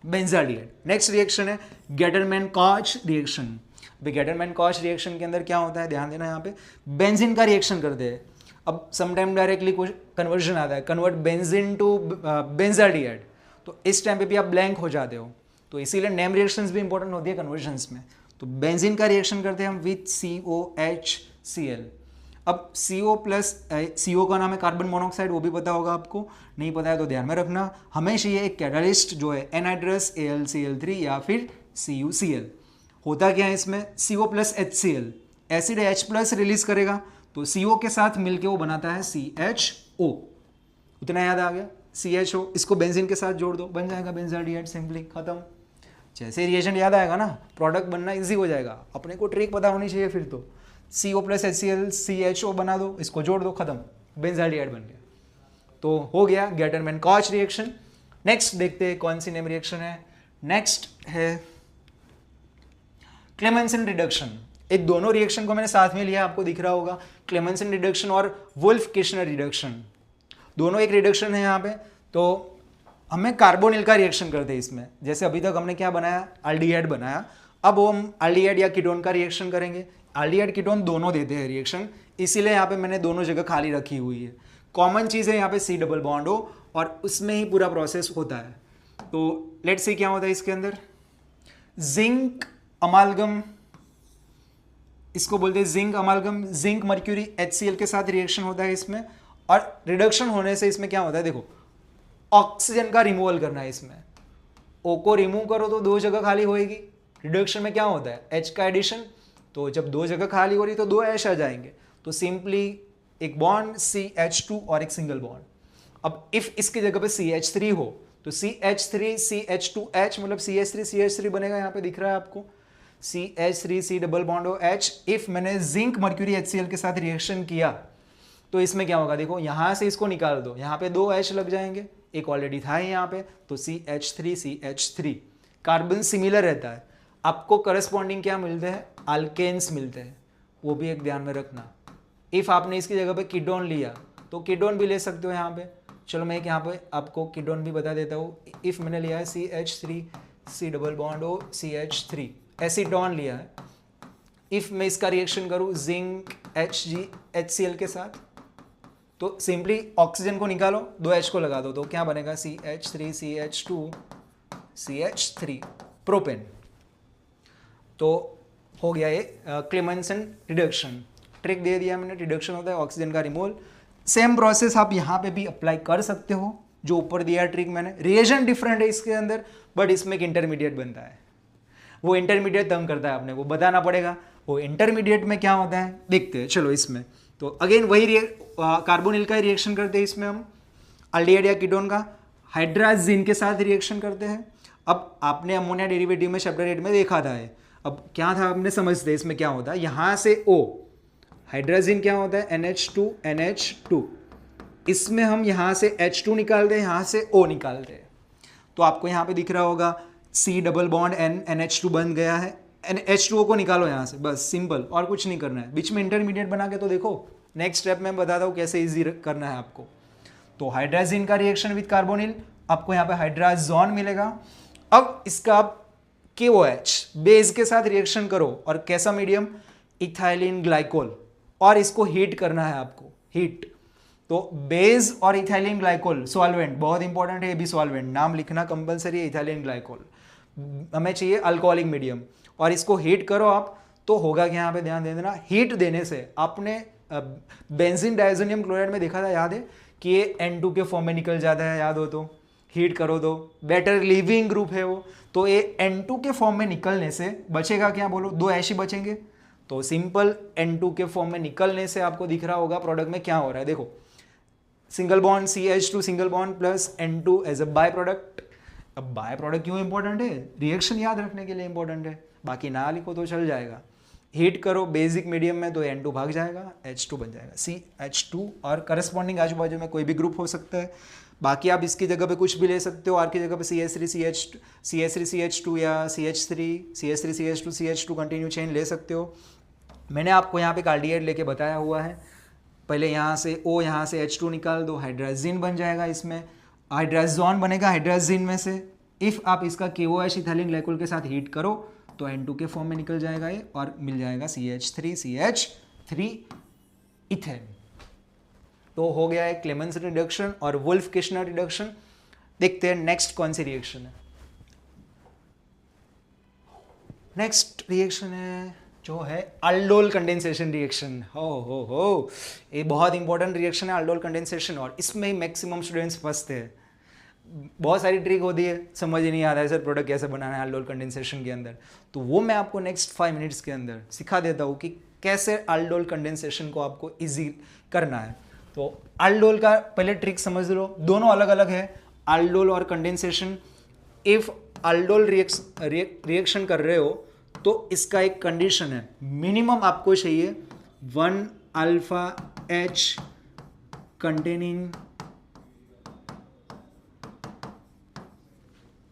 बेंजाल्डिहाइड। नेक्स्ट रिएक्शन है गेटरमैन-कॉच रिएक्शन। गेटरमैन-कॉच रिएक्शन के अंदर क्या होता है, ध्यान देना। यहाँ पे बेंजीन का रिएक्शन करते हैं। अब समटाइम डायरेक्टली कुछ कन्वर्जन आता है, कन्वर्ट बेंजीन टू बेंजाल्डिहाइड, तो इस टाइम पे भी आप ब्लैंक हो जाते हो। तो इसीलिए नेम रिएक्शंस भी इंपॉर्टेंट होती है कन्वर्जन्स में। तो बेंजीन का रिएक्शन करते हैं हम विथ COHCl। अब CO प्लस CO का नाम है कार्बन मोनोऑक्साइड, वो भी पता होगा आपको, नहीं पता है तो ध्यान में रखना। हमेशा ये एक कैटालिस्ट जो है एनहाइड्रस AlCl3 या फिर CuCl। होता क्या है इसमें, CO plus HCl, acid H plus release करेगा तो CO के साथ मिलके वो बनाता है CHO। उतना याद आ गया, CHO। इसको बेंजीन के साथ जोड़ दो, बन जाएगा बेंजाल्डिहाइड, सिंपली खत्म। जैसे रिएजेंट याद आएगा ना, प्रोडक्ट बनना इजी हो जाएगा। अपने को ट्रिक पता होनी चाहिए फिर तो। CO प्लस HCl CHO बना दो, इसको जोड़ दो, खत्म, बेंजाल्डिहाइड बन गया। तो हो गया गेटरमैन-कॉच रिएक्शन। नेक्स्ट देखते हैं कौन सी नेम रिएक्शन है। नेक्स्ट है क्लेमेंसन रिडक्शन। एक दोनों रिएक्शन को मैंने साथ में लिया, आपको दिख रहा होगा, क्लेमेंसन रिडक्शन और वुल्फ-किशनर रिडक्शन, दोनों एक रिडक्शन है यहाँ पे। तो हमें कार्बोनिल का रिएक्शन करते हैं इसमें। जैसे अभी तक हमने क्या बनाया, एल्डिहाइड बनाया, अब हम एल्डिहाइड या कीटोन का रिएक्शन करेंगे। एल्डिहाइड कीटोन दोनों देते हैं रिएक्शन, इसीलिए यहाँ पे मैंने दोनों जगह खाली रखी हुई है। कॉमन चीज़ है यहाँ पे C डबल बॉन्ड हो और उसमें ही पूरा प्रोसेस होता है। तो लेट्स सी क्या होता है इसके अंदर, जिंक अमालगम, इसको बोलते हैं जिंक अमालगम। जिंक मर्क्यूरी HCl के साथ रिएक्शन होता है इसमें, और रिडक्शन होने से इसमें क्या होता है, देखो ऑक्सीजन का रिमूवल करना है इसमें। O को रिमूव करो तो 2 जगह खाली होएगी। रिडक्शन में क्या होता है, H का एडिशन, तो जब 2 जगह खाली हो रही तो 2 H आ जाएंगे, तो सिंपली एक बॉन्ड CH2 और एक सिंगल बॉन्ड। अब इफ इसकी जगह पे CH3 हो तो CH3 CH2H मतलब CH3 बनेगा, यहाँ पे दिख रहा है आपको CH3 C डबल बॉन्ड हो H। इफ मैंने जिंक मर्क्यूरी HCl के साथ रिएक्शन किया तो इसमें क्या होगा, देखो यहाँ से इसको निकाल दो, यहाँ पे 2 H लग जाएंगे, एक ऑलरेडी था यहाँ पे, तो CH3 कार्बन सिमिलर रहता है। आपको करस्पॉन्डिंग क्या मिलते हैं, अल्केन्स मिलते हैं, वो भी एक ध्यान में रखना। इफ आपने इसकी जगह पे कीटोन लिया तो कीटोन भी ले सकते हो यहाँ पे। चलो मैं एक यहाँ पे आपको कीटोन भी बता देता हूँ। इफ मैंने लिया है CH3 C डबल बॉन्ड हो CH3, एसीटोन लिया है। इफ मैं इसका रिएक्शन करूँ जिंक HCl के साथ, तो सिंपली ऑक्सीजन को निकालो, 2 H को लगा दो, तो क्या बनेगा CH3 CH2 CH3 प्रोपेन। तो हो गया ये क्लेमेंसन रिडक्शन। ट्रिक दे दिया मैंने, रिडक्शन होता है ऑक्सीजन का रिमूवल। सेम प्रोसेस आप यहाँ पे भी अप्लाई कर सकते हो, जो ऊपर दिया ट्रिक मैंने। रिएजेंट डिफरेंट है इसके अंदर, बट इसमें एक इंटरमीडिएट बनता है। वो इंटरमीडिएट तंग करता है, आपने वो बताना पड़ेगा वो इंटरमीडिएट में क्या होता है। देखते हैं चलो इसमें। तो अगेन वही कार्बोनिल का रिएक्शन करते हैं इसमें हम, अल्डिहाइड या कीटोन का हाइड्राजीन के साथ रिएक्शन करते हैं। अब आपने अमोनिया डेरिवेटिव में चैप्टर 8 में देखा था। अब क्या था आपने समझते इसमें क्या होता है। यहाँ से O हाइड्राजीन क्या होता है NH2 NH2, इसमें हम यहाँ से H2 निकालते हैं, यहाँ से O निकालते हैं। तो आपको यहाँ पे दिख रहा होगा C double bond N NH2 बन गया है। H2O को निकालो यहाँ से, बस सिंपल, और कुछ नहीं करना है। बीच में इंटरमीडिएट बना के तो देखो, नेक्स्ट स्टेप में बताता हूँ कैसे इजी करना है आपको। तो हाइड्राजीन का रिएक्शन विद कार्बोनिल, आपको यहाँ पे हाइड्राजोन मिलेगा। अब इसका आप KOH बेस के साथ रिएक्शन करो, और कैसा मीडियम, इथाइलिन ग्लाइकोल, और इसको हीट करना है आपको, हीट। तो बेस और इथाइलिन ग्लाइकोल सॉल्वेंट बहुत इंपॉर्टेंट है, ये भी सॉल्वेंट नाम लिखना कंपलसरी है। इथाइलिन ग्लाइकोल हमें चाहिए अल्कोहलिक मीडियम, और इसको हीट करो आप। तो होगा कि यहाँ पे ध्यान दे देना, हीट देने से आपने बेंजीन डाइजोनियम क्लोराइड में देखा था, याद है कि ये N2 के फॉर्म में निकल जाता है, याद हो तो। हीट करो तो बेटर लिविंग ग्रुप है वो, तो ये N2 के फॉर्म में निकलने से बचेगा क्या, बोलो, 2 ऐश ही बचेंगे। तो सिंपल N2 के फॉर्म में निकलने से आपको दिख रहा होगा प्रोडक्ट में क्या हो रहा है। देखो, single bond CH2 single bond plus N2 as a by product. अब बाय प्रोडक्ट क्यों इंपॉर्टेंट है, रिएक्शन याद रखने के लिए इंपॉर्टेंट है, बाकी ना लिखो तो चल जाएगा। हीट करो बेसिक मीडियम में तो N2 भाग जाएगा, H2 बन जाएगा CH2, और करस्पॉन्डिंग आजू बाजू में कोई भी ग्रुप हो सकता है। बाकी आप इसकी जगह पे कुछ भी ले सकते हो, आर की जगह पे CH3CH2 या CH3CH2 कंटिन्यू चेन ले सकते हो। मैंने आपको यहाँ पे कार्डिएट लेके बताया हुआ है। पहले यहाँ से O, यहाँ से H2 निकाल दो, हाइड्राजीन बन जाएगा, इसमें हाइड्राजोन बनेगा हाइड्राजीन में से। इफ़ आप इसका KOH इथाइलिन ग्लाइकोल के साथ हीट करो तो N2 के फॉर्म में निकल जाएगा ये, और मिल जाएगा CH3 इथेन। तो हो गया है क्लेमेंसन रिडक्शन और वुल्फ किश्नर रिडक्शन। देखते हैं नेक्स्ट कौन सी रिएक्शन है। नेक्स्ट रिएक्शन है जो है अल्डोल कंडेंसेशन रिएक्शन। हो ये बहुत इंपॉर्टेंट रिएक्शन है अल्डोल कंडेंसेशन, और इसमें ही मैक्सिमम स्टूडेंट्स फंसते हैं। बहुत सारी ट्रिक होती है, समझ ही नहीं आता है सर प्रोडक्ट कैसे बनाना है अल्डोल कंडेंसेशन के अंदर। तो वो मैं आपको नेक्स्ट 5 मिनट्स के अंदर सिखा देता हूँ कि कैसे अल्डोल कंडेंसेशन को आपको इजी करना है। तो अल्डोल का पहले ट्रिक समझ लो, दोनों अलग अलग है, अल्डोल और कंडेंसेशन। इफ अल्डोल रिएक्शन कर रहे हो तो इसका एक कंडीशन है, मिनिमम आपको चाहिए 1 अल्फा H कंटेनिंग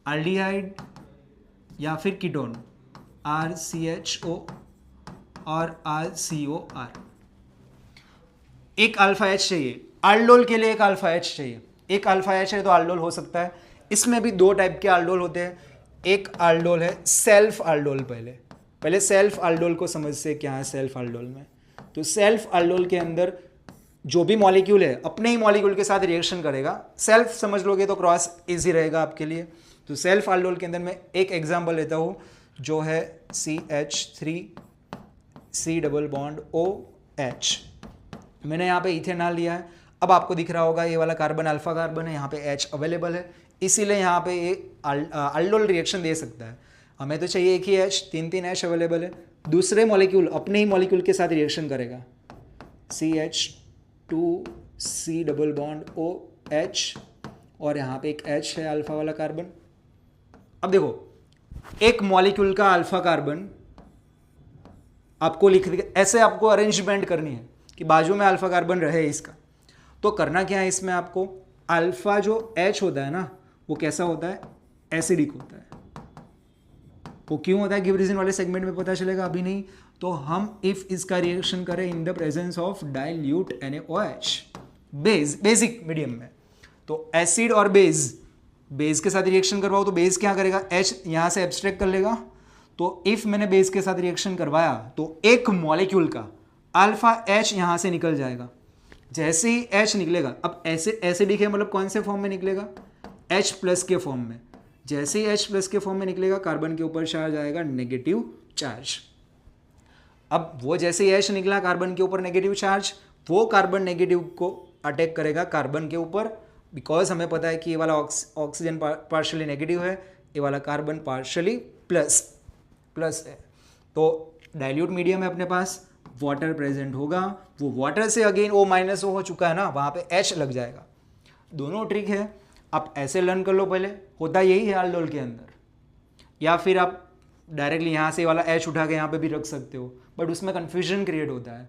एल्डिहाइड या फिर कीटोन RCHO और RCOR। एक अल्फा H चाहिए, अल्डोल के लिए एक अल्फा H चाहिए। एक अल्फा H है तो अल्डोल हो सकता है। इसमें भी 2 टाइप के अल्डोल होते हैं। एक अल्डोल है सेल्फ अल्डोल। पहले सेल्फ अल्डोल को समझते हैं क्या है सेल्फ अल्डोल में। तो सेल्फ अल्डोल के अंदर जो भी मॉलिक्यूल है अपने ही मॉलिक्यूल के साथ रिएक्शन करेगा। सेल्फ समझ लोगे तो क्रॉस इजी रहेगा आपके लिए। तो सेल्फ अल्डोल के अंदर मैं एक एग्जांपल लेता हूँ जो है CH3C डबल बॉन्ड OH। मैंने यहाँ पे इथेनॉल लिया है। अब आपको दिख रहा होगा ये वाला कार्बन अल्फा कार्बन है, यहाँ पे H अवेलेबल है, इसीलिए यहाँ पे ये अल्डोल रिएक्शन दे सकता है। हमें तो चाहिए एक ही H, 3 H अवेलेबल है। दूसरे मॉलिक्यूल अपने ही मॉलिक्यूल के साथ रिएक्शन करेगा, CH2C डबल बॉन्ड OH, और यहाँ पे एक H है अल्फा वाला कार्बन। अब देखो, एक मॉलिक्यूल का अल्फा कार्बन आपको लिख ऐसे आपको अरेंजमेंट करनी है कि बाजू में अल्फा कार्बन रहे इसका। तो करना क्या है इसमें, आपको अल्फा जो H होता है ना वो कैसा होता है, एसिडिक होता है। वो क्यों होता है गिव रीजन वाले सेगमेंट में पता चलेगा, अभी नहीं। तो हम इफ इसका रिएक्शन करें इन the presence of dilute NaOH basic medium में, तो एसिड और बेस के साथ रिएक्शन करवाओ तो बेस क्या करेगा, H यहाँ से एब्स्ट्रैक्ट कर लेगा। तो इफ मैंने बेस के साथ रिएक्शन करवाया तो एक मॉलिक्यूल का अल्फा H यहाँ से निकल जाएगा। जैसे ही H निकलेगा, अब एसिडिक है मतलब कौन से फॉर्म में निकलेगा, H प्लस के फॉर्म में। जैसे ही H प्लस के फॉर्म में निकलेगा कार्बन के ऊपर चार्ज आएगा नेगेटिव चार्ज। अब वो जैसे ही H निकला कार्बन के ऊपर नेगेटिव चार्ज, वो कार्बन नेगेटिव को अटैक करेगा कार्बन के ऊपर, बिकॉज हमें पता है कि ये वाला ऑक्सीजन पार्शियली नेगेटिव है, ये वाला कार्बन पार्शियली प्लस है। तो डाइल्यूट मीडियम है अपने पास, वाटर प्रेजेंट होगा, वो वाटर से अगेन O- हो चुका है ना, वहाँ पे H लग जाएगा। दोनों ट्रिक है, आप ऐसे लर्न कर लो पहले, होता यही है अल्डोल के अंदर, या फिर आप डायरेक्टली यहाँ से वाला H उठा के यहाँ पे भी रख सकते हो, बट उसमें कन्फ्यूजन क्रिएट होता है।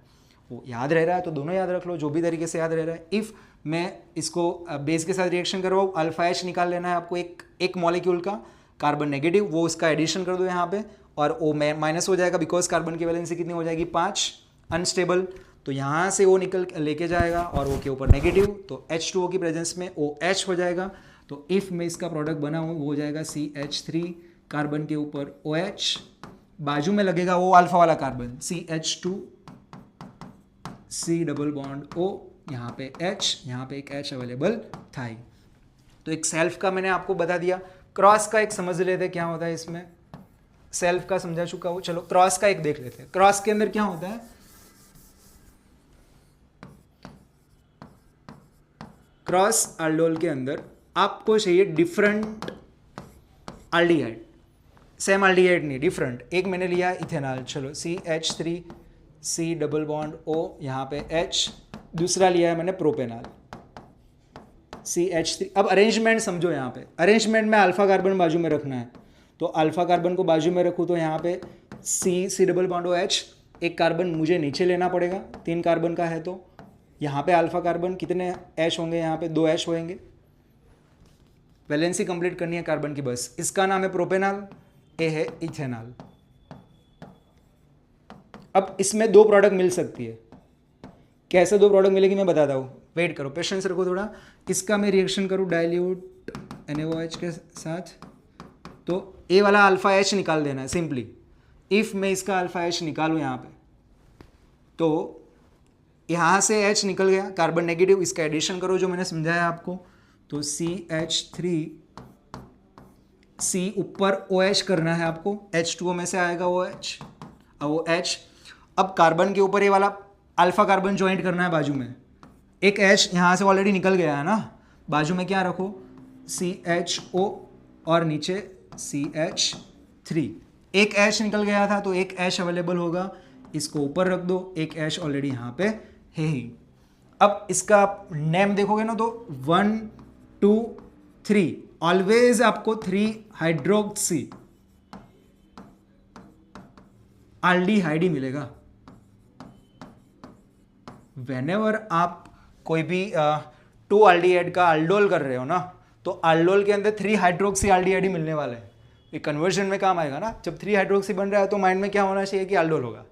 वो याद रह रहा है तो दोनों याद रख लो, जो भी तरीके से याद रह रहा है। इफ़ मैं इसको बेस के साथ रिएक्शन करवाऊँ, अल्फा H निकाल लेना है आपको, एक मॉलिक्यूल का कार्बन नेगेटिव, वो उसका एडिशन कर दो यहाँ पे, और O माइनस हो जाएगा, बिकॉज कार्बन की वैलेंसी कितनी हो जाएगी 5, अनस्टेबल, तो यहाँ से वो निकल लेके जाएगा और O के ऊपर नेगेटिव, तो H2O की प्रेजेंस में OH हो जाएगा। तो इफ़ मैं इसका प्रोडक्ट बनाऊँ वो हो जाएगा CH3, कार्बन के ऊपर OH, बाजू में लगेगा वो अल्फा वाला carbon CH2, C double bond O, यहाँ पे H, यहाँ पे एक H अवेलेबल था ही। तो एक सेल्फ का मैंने आपको बता दिया, क्रॉस का एक समझ लेते क्या होता है इसमें, सेल्फ का समझा चुका हूँ, चलो क्रॉस का एक देख लेते हैं। क्रॉस के अंदर क्या होता है, क्रॉस अल्डोल के अंदर आपको चाहिए डिफरेंट अल्डिहाइड, सेम अल्डिहाइड नहीं, डिफरेंट। एक मैंने लिया इथेनॉल, चलो CH3, C double bond O, यहाँ पे H, दूसरा लिया है मैंने प्रोपेनॉल CH3। अब अरेंजमेंट समझो, यहाँ पे अरेंजमेंट में अल्फा कार्बन बाजू में रखना है, तो अल्फा कार्बन को बाजू में रखूँ तो यहाँ पे C डबल बॉन्ड OH, एक कार्बन मुझे नीचे लेना पड़ेगा, 3 कार्बन का है, तो यहाँ पे अल्फा कार्बन कितने H होंगे, यहाँ पे 2 H होंगे, वैलेंसी कंप्लीट करनी है कार्बन की बस। इसका नाम है प्रोपेनॉल, ए है इथेनॉल। अब इसमें 2 प्रोडक्ट मिल सकती है, कैसे 2 प्रोडक्ट मिलेगी मैं बताता हूँ, वेट करो, पेशेंस रखो थोड़ा। इसका मैं रिएक्शन करूँ डाइल्यूट NaOH के साथ, तो ए वाला अल्फा H निकाल देना है सिंपली। इफ़ मैं इसका अल्फा H निकालूँ यहाँ पे, तो यहाँ से H निकल गया, कार्बन नेगेटिव, इसका एडिशन करो जो मैंने समझाया आपको, तो CH3, C ऊपर OH करना है आपको, H2O में से आएगा OH, OH। अब कार्बन के ऊपर ये वाला अल्फा कार्बन ज्वाइंट करना है बाजू में, एक H यहाँ से ऑलरेडी निकल गया है ना, बाजू में क्या रखो CHO और नीचे CH3, एक H निकल गया था तो एक H अवेलेबल होगा, इसको ऊपर रख दो, एक H ऑलरेडी यहाँ पे है ही। अब इसका नेम देखोगे ना तो 1 2 3, ऑलवेज आपको 3 हाइड्रोक्सी एल्डिहाइड ही मिलेगा। व्हेनेवर आप कोई भी 2 एल्डिहाइड का अल्डोल कर रहे हो ना, तो अल्डोल के अंदर 3 हाइड्रोक्सी एल्डिहाइड ही मिलने वाले हैं। ये कन्वर्जन में काम आएगा ना, जब 3 हाइड्रोक्सी बन रहा है तो माइंड में क्या होना चाहिए कि अल्डोल होगा।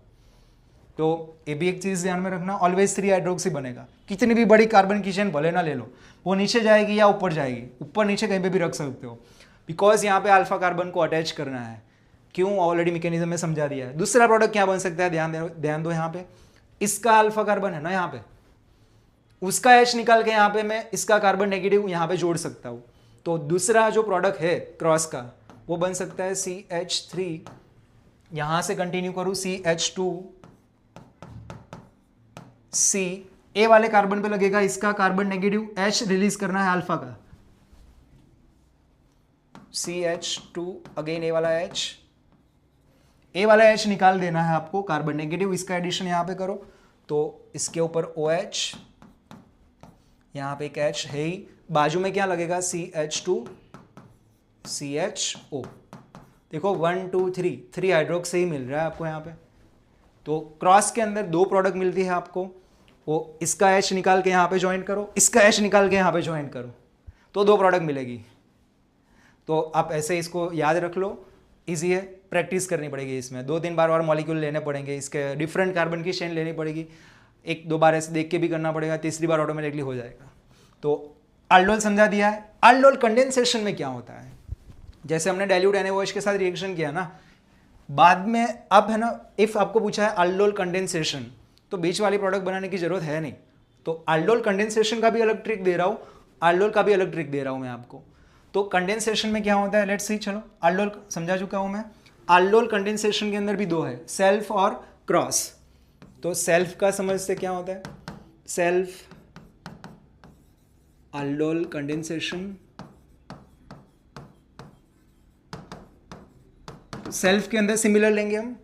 तो ये भी एक चीज़ ध्यान में रखना, ऑलवेज 3 हाइड्रोक्सी बनेगा। कितनी भी बड़ी कार्बन की चेन भले ना ले लो, वो नीचे जाएगी या ऊपर जाएगी, ऊपर नीचे कहीं पे भी रख सकते हो, बिकॉज यहाँ पे अल्फा कार्बन को अटैच करना है। क्यों, ऑलरेडी मैकेनिज्म में समझा दिया है। दूसरा प्रोडक्ट क्या बन सकता है, ध्यान दो यहाँ पे, इसका अल्फा कार्बन है ना यहाँ पे, उसका H निकाल के यहाँ पे मैं इसका कार्बन नेगेटिव यहाँ पे जोड़ सकता हूँ। तो दूसरा जो प्रोडक्ट है क्रॉस का, वो बन सकता है CH3, यहाँ से कंटिन्यू करूँ CH2, C, ए वाले कार्बन पे लगेगा इसका कार्बन नेगेटिव, H रिलीज करना है अल्फा का, CH2, अगेन ए वाला H, ए वाला H निकाल देना है आपको, कार्बन नेगेटिव, इसका एडिशन यहाँ पे करो, तो इसके ऊपर OH, यहाँ पे एक H है ही, बाजू में क्या लगेगा CH2, CHO। देखो 1 2 3 हाइड्रोक्सी ही मिल रहा है आपको यहाँ पे। तो क्रॉस के अंदर 2 प्रोडक्ट मिलती है आपको, वो इसका H निकाल के यहाँ पे ज्वाइन करो, इसका H निकाल के यहाँ पे ज्वाइन करो, तो 2 प्रोडक्ट मिलेगी। तो आप ऐसे इसको याद रख लो, इजी है, प्रैक्टिस करनी पड़ेगी इसमें, 2-3 बार और मॉलिक्यूल लेने पड़ेंगे, इसके डिफरेंट कार्बन की चेन लेनी पड़ेगी, 1-2 बार ऐसे देख के भी करना पड़ेगा, तीसरी बार ऑटोमेटिकली हो जाएगा। तो अल्डोल समझा दिया है। अल्डोल कंडेंसेशन में क्या होता है, जैसे हमने डाइल्यूट NaOH के साथ रिएक्शन किया ना, बाद में अब है ना, इफ आपको पूछा है अल्डोल कंडेंसेशन, तो बीच वाली प्रोडक्ट बनाने की जरूरत है नहीं। तो अल्डोल कंडेंसेशन का भी अलग ट्रिक दे रहा हूँ, अल्डोल का भी अलग ट्रिक दे रहा हूँ मैं आपको। तो कंडेंसेशन में क्या होता है, लेट्स सी, चलो अल्डोल समझा चुका हूँ मैं। अल्डोल कंडेंसेशन के अंदर भी 2 है, सेल्फ और क्रॉस। तो सेल्फ का समझते क्या होता है, सेल्फ अल्डोल कंडेंसेशन। सेल्फ के अंदर सिमिलर लेंगे हम,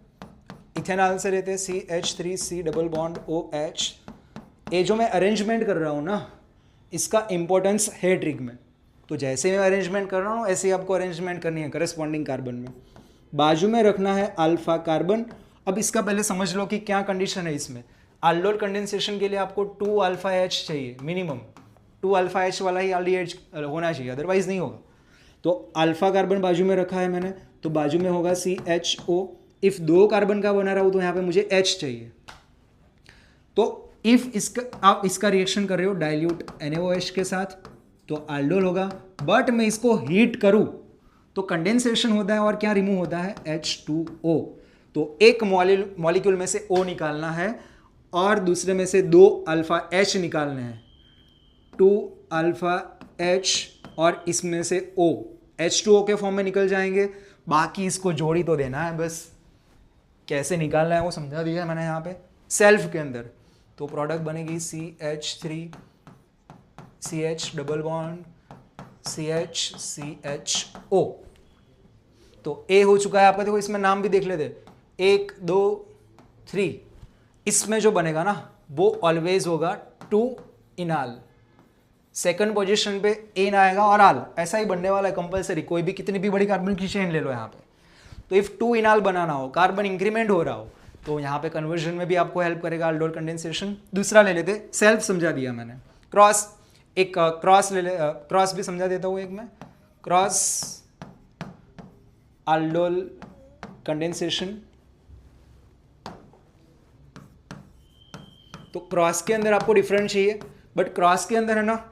इथेनॉल से रहते हैं CH3C डबल बॉन्ड OH। ये जो मैं अरेंजमेंट कर रहा हूँ ना, इसका इंपॉर्टेंस है ट्रिक में। तो जैसे मैं अरेंजमेंट कर रहा हूँ ऐसे ही आपको अरेंजमेंट करनी है करस्पॉन्डिंग कार्बन में। बाजू में रखना है अल्फा कार्बन। अब इसका पहले समझ लो कि क्या कंडीशन है इसमें। अल्डोल कंडेंसेशन के लिए आपको 2 अल्फा H चाहिए मिनिमम, 2 अल्फा H वाला ही अल्डिहाइड होना चाहिए, अदरवाइज नहीं होगा। तो अल्फा कार्बन बाजू में रखा है मैंने, तो बाजू में होगा CHO। इफ 2 कार्बन का बना रहा हूं तो यहाँ पे मुझे H चाहिए। तो इफ आप इसका रिएक्शन कर रहे हो डाइल्यूट NaOH के साथ तो अल्डोल होगा, बट मैं इसको हीट करूं तो कंडेंसेशन होता है और क्या रिमूव होता है, H2O। तो एक मॉलिक्यूल में से O निकालना है और दूसरे में से 2 अल्फा H निकालने हैं, 2 अल्फा H और इसमें से O, H2O के फॉर्म में निकल जाएंगे। बाकी इसको जोड़ी तो देना है बस, कैसे निकालना है वो समझा दिया मैंने यहाँ पे सेल्फ के अंदर। तो प्रोडक्ट बनेगी CH3 CH double bond CH तो A हो चुका है आपका। देखो इसमें नाम भी देख लेते, 1 2 3। इसमें जो बनेगा ना वो ऑलवेज होगा 2 इनाल। सेकंड पोजीशन पे एन आएगा और आल, ऐसा ही बनने वाला है कंपलसरी। कोई भी कितनी भी बड़ी कार्बन की चेन ले लो यहाँ पे। तो इफ 2 इनाल बनाना हो, कार्बन इंक्रीमेंट हो रहा हो, तो यहाँ पे कन्वर्जन में भी आपको हेल्प करेगा अल्डोल कंडेंसेशन। दूसरा ले लेते, सेल्फ समझा दिया मैंने। क्रॉस, एक क्रॉस ले ले, क्रॉस भी समझा देता हूँ एक मैं, क्रॉस अल्डोल कंडेंसेशन। तो क्रॉस के अंदर आपको डिफरेंट चाहिए, बट क्रॉस के अंदर है ना,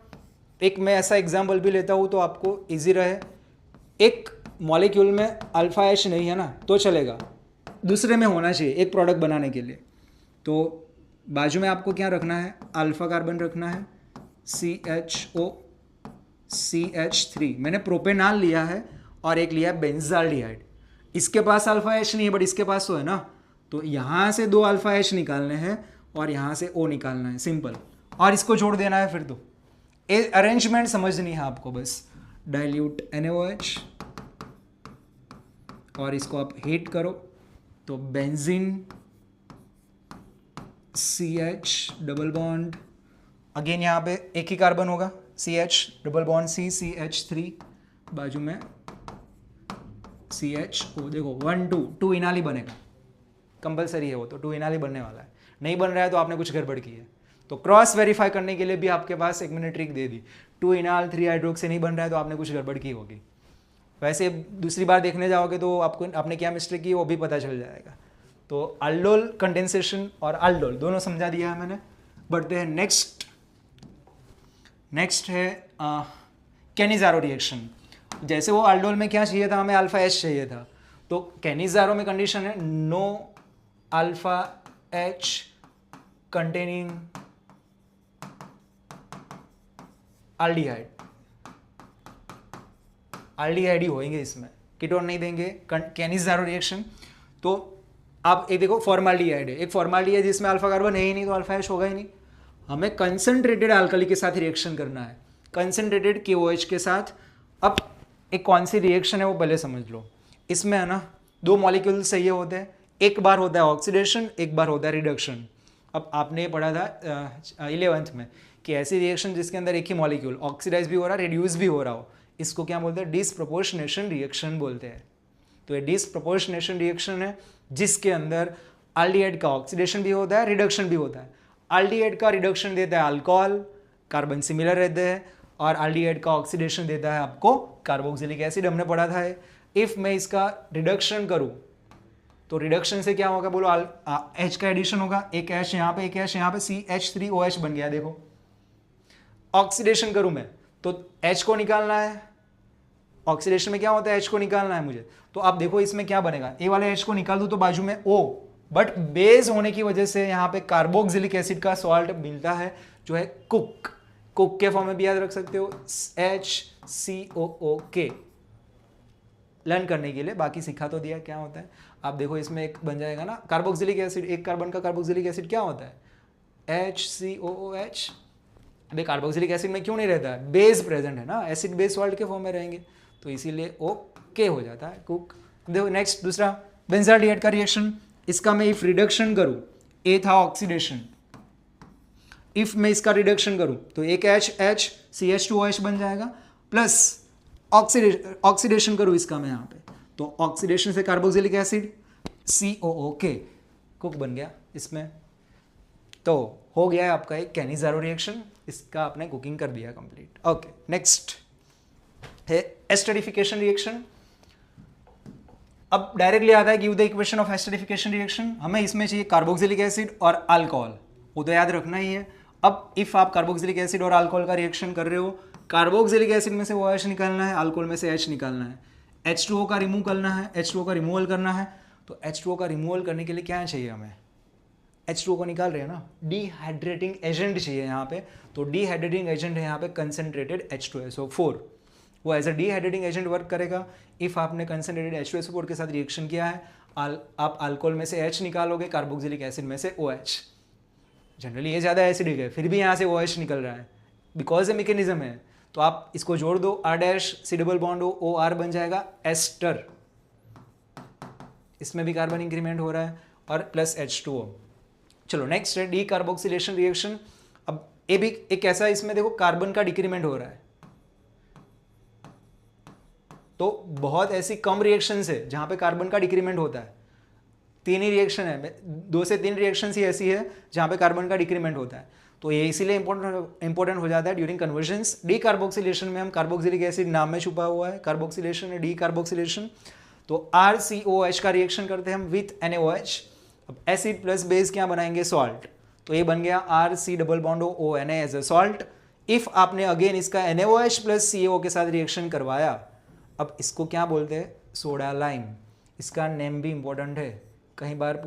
एक मैं ऐसा एग्जाम्पल भी लेता हूँ तो आपको इजी रहे। एक मॉलिक्यूल में अल्फा H नहीं है ना तो चलेगा, दूसरे में होना चाहिए एक प्रोडक्ट बनाने के लिए। तो बाजू में आपको क्या रखना है, अल्फा कार्बन रखना है, CHO CH3। मैंने प्रोपेनॉल लिया है और एक लिया है बेंजाल्डिहाइड। इसके पास अल्फा H नहीं है बट इसके पास तो है ना, तो यहाँ से 2 अल्फा H निकालने हैं और यहाँ से O निकालना है, सिंपल। और इसको जोड़ देना है फिर। तो अरेंजमेंट समझनी है आपको बस, डाइल्यूट NaOH और इसको आप हीट करो तो benzene CH double bond, again यहाँ पे एक ही कार्बन होगा, CH double bond C CH3, बाजू में CHO। देखो 1 2 2 इनाल ही बनेगा, कंपलसरी है वो, तो 2 इनाल ही बनने वाला है। नहीं बन रहा है तो आपने कुछ गड़बड़ की है। तो क्रॉस वेरीफाई करने के लिए भी आपके पास एक मैंने ट्रिक दे दी, 2 इनाल 3 हाइड्रोक्सी नहीं बन रहा है तो आपने कुछ गड़बड़ की होगी। वैसे दूसरी बार देखने जाओगे तो आपको आपने क्या मिस्टेक की वो भी पता चल जाएगा। तो अल्डोल कंडेंसेशन और अल्डोल दोनों समझा दिया है मैंने। बढ़ते हैं नेक्स्ट है कैनिज़ारो रिएक्शन। जैसे वो अल्डोल में क्या चाहिए था, हमें अल्फा H चाहिए था, तो कैनिज़ारो में कंडीशन है no alpha H containing aldehyde. Aldehyde ही होंगे इसमें, कीटोन नहीं देंगे। कैनिज़ारो रिएक्शन तो आप एक देखो फॉर्माल्डिहाइड है, एक फॉर्माल्डिहाइड जिसमें अल्फा कार्बन है ही नहीं तो अल्फा H होगा ही नहीं। हमें कंसंट्रेटेड अल्कली के साथ रिएक्शन करना है, कंसंट्रेटेड KOH के साथ। अब एक कौन सी रिएक्शन है वो पहले समझ लो। इसमें है ना 2 मॉलिक्यूल चाहिए होते हैं, एक बार होता है ऑक्सीडेशन, एक बार होता है रिडक्शन। अब आपने पढ़ा था 11th में कि ऐसी रिएक्शन जिसके अंदर एक ही मॉलिक्यूल ऑक्सीडाइज भी हो रहा है, रिड्यूस भी हो रहा हो, इसको क्या बोलते हैं, डिसप्रपोर्शनेशन रिएक्शन बोलते हैं। तो ये डिसप्रपोर्शनेशन रिएक्शन है जिसके अंदर अल्डिहाइड का ऑक्सीडेशन भी होता है, रिडक्शन भी होता है। अल्डिहाइड का रिडक्शन देता है अल्कोहल, कार्बन सिमिलर रहते हैं, और अल्डिहाइड का ऑक्सीडेशन देता है आपको कार्बोक्सिलिक एसिड, हमने पढ़ा था। इफ मैं इसका रिडक्शन करूं तो रिडक्शन से क्या होगा बोलो, H का एडिशन होगा, एक H यहाँ पे, एक H यहाँ पे, CH3OH बन गया। देखो ऑक्सीडेशन करूं मैं तो H को निकालना है, ऑक्सीडेशन में क्या होता है, H को निकालना है मुझे। तो आप देखो इसमें क्या बनेगा, ए वाले H को निकाल दूं तो बाजू में O, बट बेस होने की वजह से यहाँ पे कार्बोक्सिलिक एसिड का सॉल्ट मिलता है जो है कुक के फॉर्म में भी याद रख सकते हो, HCOOK। लर्न करने के लिए बाकी सिखा तो दिया क्या होता है। आप देखो इसमें एक बन जाएगा ना कार्बोक्सिलिक एसिड, एक कार्बन का कार्बोक्सिलिक एसिड क्या होता है HCOOH। अभी कार्बोक्सिलिक एसिड में क्यों नहीं रहता है, बेस प्रेजेंट है ना, एसिड बेस सॉल्ट के फॉर्म में रहेंगे, तो इसीलिए ओके हो जाता है कुक। देखो नेक्स्ट दूसरा बेंजाल्डिहाइड का रिएक्शन, इसका मैं इफ रिडक्शन करूं, ए था ऑक्सीडेशन, इफ मैं इसका रिडक्शन करूं तो एक H CH2OH बन जाएगा, प्लस ऑक्सीडेशन करूं इसका मैं यहाँ पे, तो ऑक्सीडेशन से कार्बोक्सिलिक एसिड COOK कुक बन गया इसमें। तो हो गया है आपका एक कैनिज़ारो रिएक्शन, इसका आपने कुकिंग कर दिया कंप्लीट। ओके नेक्स्ट है एस्टरिफिकेशन रिएक्शन। अब डायरेक्टली आता है give the equation of esterification reaction, हमें इसमें चाहिए कार्बोक्सिलिक एसिड और अल्कोहल, वो तो याद रखना ही है। अब इफ आप कार्बोक्सिलिक एसिड और अल्कोहल का रिएक्शन कर रहे हो, कार्बोक्सिलिक एसिड में से OH निकालना है, अल्कोहल में से H निकालना है, H2O का रिमूव करना है, H2O का रिमूवल करना है, तो H2O का रिमूवल करने के लिए क्या चाहिए हमें, H2O को निकाल रहे हैं ना, डिहाइड्रेटिंग एजेंट चाहिए यहाँ पे, तो डिहाइड्रेटिंग एजेंट है यहाँ पे कंसनट्रेटेड H2SO4, वो as a dehydrating agent work करेगा। इफ आपने कंसनट्रेटेड H2SO4 के साथ रिएक्शन किया है, आप अल्कोहल में से H निकालोगे, कार्बोक्सिलिक एसिड में से OH, जनरली ये ज़्यादा एसिडिक है, फिर भी यहाँ से OH निकल रहा है, बिकॉज ये मैकेनिज्म है, तो आप इसको जोड़ दो, R' C double bond OR बन जाएगा एस्टर, इसमें भी कार्बन इंक्रीमेंट हो रहा है, और प्लस H2O। चलो नेक्स्ट है डी कार्बोक्सिलेशन रिएक्शन। अब ये भी एक ऐसा, इसमें देखो कार्बन का डिक्रीमेंट हो रहा है, तो बहुत ऐसी कम रिएक्शंस है जहां पे कार्बन का डिक्रीमेंट होता है, 3 ही रिएक्शन है, 2 से 3 रिएक्शंस ही ऐसी है जहां पे कार्बन का डिक्रीमेंट होता है, तो ये इसीलिए इंपॉर्टेंट हो जाता है ड्यूरिंग कन्वर्जन्स। डी कार्बोक्सिलेशन में हम कार्बोक्सिलिक एसिड नाम में छुपा हुआ है, कार्बोक्सिलेशन है डी कार्बोक्सिलेशन, तो RCOH का रिएक्शन करते हैं हम विथ NaOH। अब एसिड प्लस बेस क्या बनाएंगे, सॉल्ट, तो ये बन गया RC double bond ONA as a salt. If आपने अगेन इसका NaOH प्लस CaO के साथ रिएक्शन करवाया, अब इसको क्या बोलते हैं, सोडा लाइम, इसका नेम भी इंपॉर्टेंट है, कई बार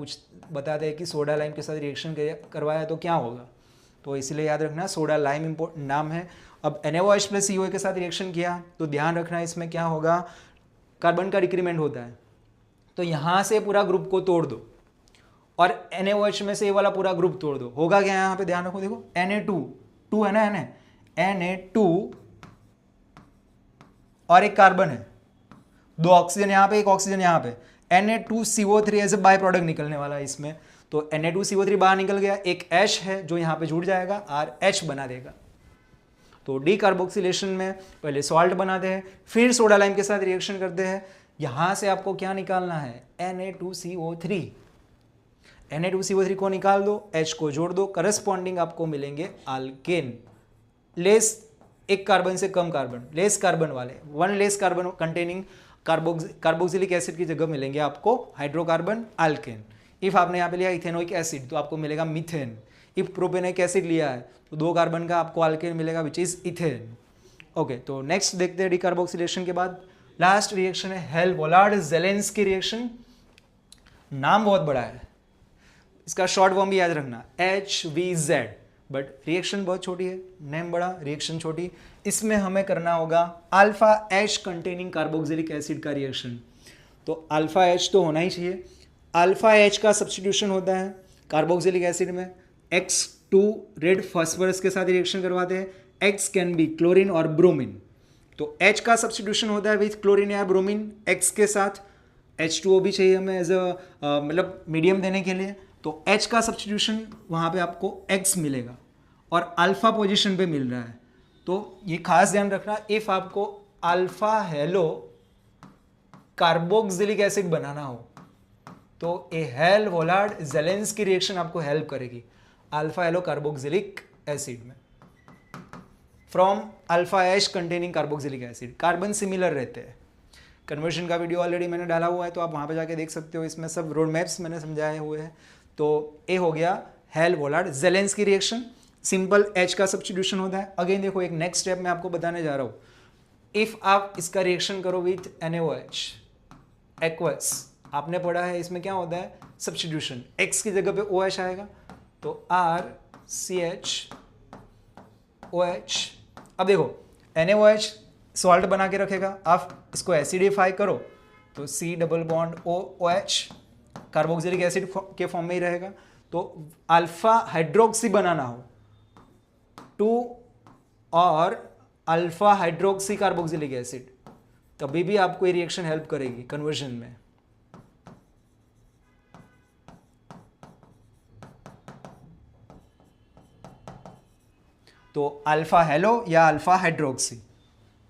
बताते हैं कि सोडा लाइम के साथ रिएक्शन करवाया तो क्या होगा, तो इसलिए याद रखना सोडा लाइम नाम है। अब NaOH प्लस COA के साथ रिएक्शन किया तो ध्यान रखना इसमें क्या होगा, कार्बन का डिक्रीमेंट होता है, तो यहाँ से पूरा ग्रुप को तोड़ दो और NaOH में से ये वाला पूरा ग्रुप तोड़ दो, होगा क्या यहाँ पे ध्यान रखो, देखो Na2 है ना, Na2 और एक कार्बन है, 2 ऑक्सीजन यहाँ पे, एक ऑक्सीजन यहाँ पे, Na2CO3 as a by product निकलने वाला है इसमें, तो Na2CO3 बाहर निकल गया, एक H है जो यहाँ पे जुड़ जाएगा, RH बना देगा। तो डी कार्बोक्सिलेशन में पहले सॉल्ट बनाते हैं, फिर सोडा लाइम के साथ रिएक्शन करते हैं, यहाँ से आपको क्या निकालना है, Na2CO3, Na2CO3 को निकाल दो, H को जोड़ दो, करस्पॉन्डिंग आपको मिलेंगे अल्केन, लेस एक कार्बन से कम कार्बन, लेस कार्बन वाले, 1 less carbon containing carboxylic acid की जगह मिलेंगे आपको हाइड्रोकार्बन अल्केन। इफ आपने यहाँ पे लिया इथेनोइक एसिड तो आपको मिलेगा मीथेन, इफ प्रोपेनिक एसिड लिया है तो 2 कार्बन का आपको अल्केन मिलेगा विच इज इथेन। ओके, तो नेक्स्ट देखते हैं डिकार्बोक्सिलेशन के बाद लास्ट रिएक्शन है हेल-वोलार्ड ज़ेलेंस्की रिएक्शन। नाम बहुत बड़ा है, इसका शॉर्ट फॉर्म भी याद रखना HVZ, बट रिएक्शन बहुत छोटी है, नेम बड़ा रिएक्शन छोटी। इसमें हमें करना होगा alpha H containing carboxylic acid का रिएक्शन, तो अल्फा H तो होना ही चाहिए। अल्फा H का सब्स्टिट्यूशन होता है कार्बोक्सिलिक एसिड में, X2 रेड फास्फोरस के साथ रिएक्शन करवाते हैं, X कैन बी क्लोरीन और ब्रोमीन, तो H का सब्स्टिट्यूशन होता है विथ क्लोरीन या ब्रोमीन X के साथ, H2O भी चाहिए हमें एज अ मतलब मीडियम देने के लिए, तो H का सब्स्टिट्यूशन वहाँ पे आपको X मिलेगा और अल्फा पोजीशन पे मिल रहा है, तो ये खास ध्यान रखना, इफ आपको अल्फा हेलो कार्बोक्सिलिक एसिड बनाना हो तो ए हेल-वोलार्ड ज़ेलेंस्की रिएक्शन आपको हेल्प करेगी अल्फा हेलो कार्बोक्सिलिक एसिड में from alpha H containing carboxylic acid. Carbon similar रहते हैं, कन्वर्जन का वीडियो ऑलरेडी मैंने डाला हुआ है तो आप वहाँ पे जाके देख सकते हो, इसमें सब रोड मैप्स मैंने समझाए हुए हैं। तो ये हो गया हेल-वोलार्ड ज़ेलेंस्की रिएक्शन, सिंपल H का सब्स्टिट्यूशन होता है। अगेन देखो एक नेक्स्ट स्टेप मैं आपको बताने जा रहा हूँ, इफ आप इसका रिएक्शन करो विथ NaOH एक्वस, आपने पढ़ा है इसमें क्या होता है सब्स्टिट्यूशन, X की जगह पे OH आएगा तो RCHOH। अब देखो NaOH सॉल्ट बना के रखेगा, आप इसको एसिडिफाई करो तो C double bond OH carboxylic acid के फॉर्म में ही रहेगा। तो अल्फा हाइड्रोक्सी बनाना हो 2 और अल्फा हाइड्रोक्सी कार्बोक्सिलिक एसिड, तभी भी आपको ये रिएक्शन हेल्प करेगी कन्वर्जन में। तो अल्फा हेलो या अल्फा हाइड्रोक्सी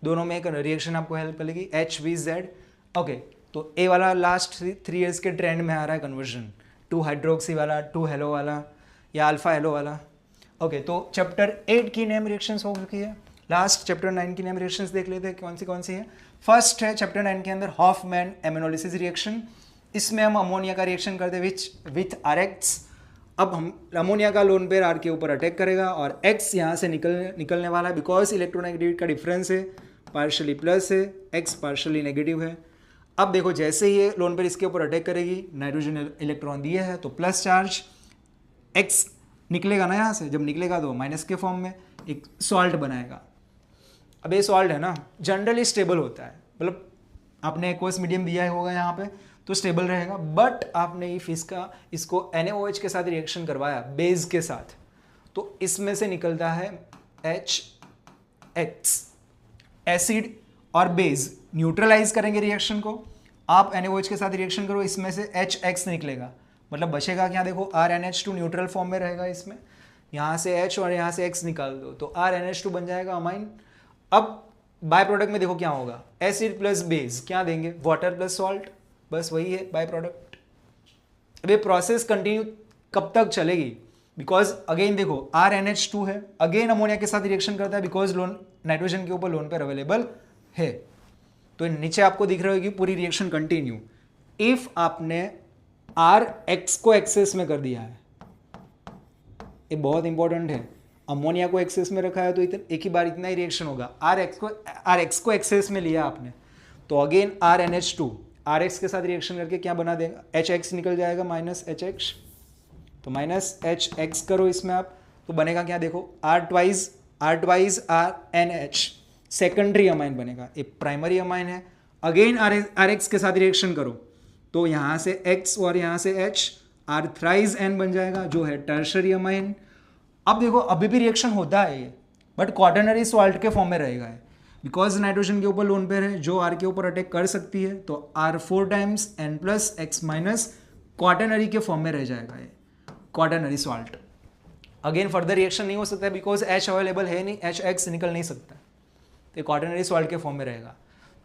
दोनों में एक रिएक्शन आपको हेल्प करेगी HVZ। ओके, तो ए वाला लास्ट 3 इयर्स के ट्रेंड में आ रहा है कन्वर्जन, 2 हाइड्रोक्सी वाला, 2 हेलो वाला या अल्फा हेलो वाला। ओके, तो चैप्टर 8 की नेम रिएक्शंस हो चुकी है। लास्ट चैप्टर 9 की नेम रिएक्शंस देख लेते हैं कौन सी है। फर्स्ट है चैप्टर 9 के अंदर हॉफमैन एमिनोलिसिस रिएक्शन। इसमें हम अमोनिया का रिएक्शन करते हैं विथ RX। अब हम अमोनिया का लोन पेयर R के ऊपर अटैक करेगा और X यहाँ से निकलने वाला है, बिकॉज इलेक्ट्रोनेगेटिविटी का डिफरेंस है, पार्शली प्लस है, X पार्शली नेगेटिव है। अब देखो जैसे ही ये लोन पेयर इसके ऊपर अटैक करेगी, नाइट्रोजन इलेक्ट्रॉन दिए है तो प्लस चार्ज, X निकलेगा ना यहाँ से, जब निकलेगा तो माइनस के फॉर्म में एक सॉल्ट बनाएगा। अब ये सॉल्ट है ना जनरली स्टेबल होता है, मतलब आपने एक्वस मीडियम दिया होगा यहाँ पे तो स्टेबल रहेगा, बट आपने इसको NaOH के साथ रिएक्शन करवाया बेस के साथ, तो इसमें से निकलता है HX। एसिड और बेस न्यूट्रलाइज करेंगे रिएक्शन को, आप NaOH के साथ रिएक्शन करो, इसमें से HX निकलेगा, मतलब बचेगा क्या, देखो RNH2 न्यूट्रल फॉर्म में रहेगा इसमें, यहाँ से H और यहाँ से X निकाल दो तो RNH2 बन जाएगा अमाइन। अब बाय प्रोडक्ट में देखो क्या होगा, एसिड प्लस बेस क्या देंगे, वाटर प्लस सॉल्ट, बस वही है बाय प्रोडक्ट। अब ये प्रोसेस कंटिन्यू कब तक चलेगी, बिकॉज अगेन देखो RNH2 है, अगेन अमोनिया के साथ रिएक्शन करता है बिकॉज नाइट्रोजन के ऊपर लोन पेयर अवेलेबल है। तो नीचे आपको दिख रहा होगी पूरी रिएक्शन कंटिन्यू। इफ आपने RX को एक्सेस में कर दिया है, ये बहुत इंपॉर्टेंट है, अमोनिया को एक्सेस में रखा है तो एक ही बार इतना ही रिएक्शन होगा। RX को एक्सेस में लिया आपने तो अगेन RNH2 RX के साथ रिएक्शन करके क्या बना देगा, HX निकल जाएगा माइनस HX, तो माइनस HX करो इसमें आप तो बनेगा क्या, देखो R twice RNH secondary amine बनेगा, ये प्राइमरी अमाइन है। अगेन RX के साथ रिएक्शन करो तो यहाँ से X और यहाँ से H R थ्राइज N बन जाएगा जो है टर्शरी अमाइन। अब देखो अभी भी रिएक्शन होता है ये, बट क्वाटरनरी सॉल्ट के फॉर्म में रहेगा है, बिकॉज नाइट्रोजन के ऊपर लोन पेयर है जो R के ऊपर अटैक कर सकती है, तो R4 times N plus X minus quaternary के फॉर्म में रह जाएगा ये quaternary salt. Again further reaction नहीं हो सकता है बिकॉज H अवेलेबल है नहीं, HX निकल नहीं सकता, तो क्वाटरनरी सॉल्ट के फॉर्म में रहेगा।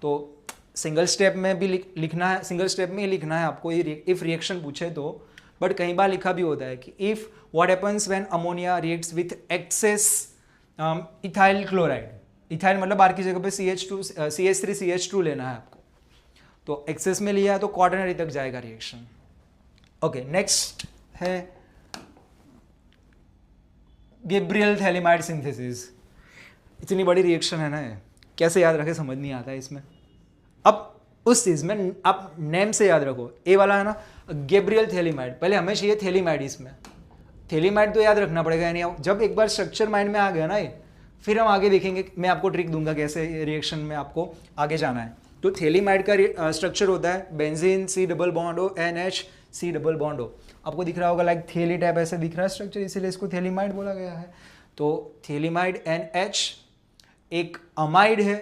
तो सिंगल स्टेप में भी लिखना है, सिंगल स्टेप में ही लिखना है आपको इफ रिएक्शन पूछे तो, बट कई बार लिखा भी होता है कि if what happens when ammonia reacts with access ethyl chloride, ethyl मतलब R की जगह पे CH3CH2 लेना है आपको, तो एक्सेस में लिया है तो क्वाटरनरी तक जाएगा रिएक्शन। ओके, नेक्स्ट है गैब्रियल थैलिमाइड सिंथेसिस। इतनी बड़ी रिएक्शन है ना, कैसे याद रखे समझ नहीं आता है इसमें। अब उस चीज में आप नेम से याद रखो, ए वाला है ना गैब्रियल थैलिमाइड, पहले हमें चाहिए थैलिमाइड, इसमें थैलिमाइड तो याद रखना पड़ेगा, यानी जब एक बार स्ट्रक्चर माइंड में आ गया ना ये, फिर हम आगे देखेंगे, मैं आपको ट्रिक दूंगा कैसे रिएक्शन में आपको आगे जाना है। तो थैलिमाइड का स्ट्रक्चर होता है benzene C double bond O NH C double bond O, आपको दिख रहा होगा लाइक थैली टाइप ऐसे दिख रहा है स्ट्रक्चर, इसीलिए इसको थैलिमाइड बोला गया है। तो थैलिमाइड NH एक अमाइड है,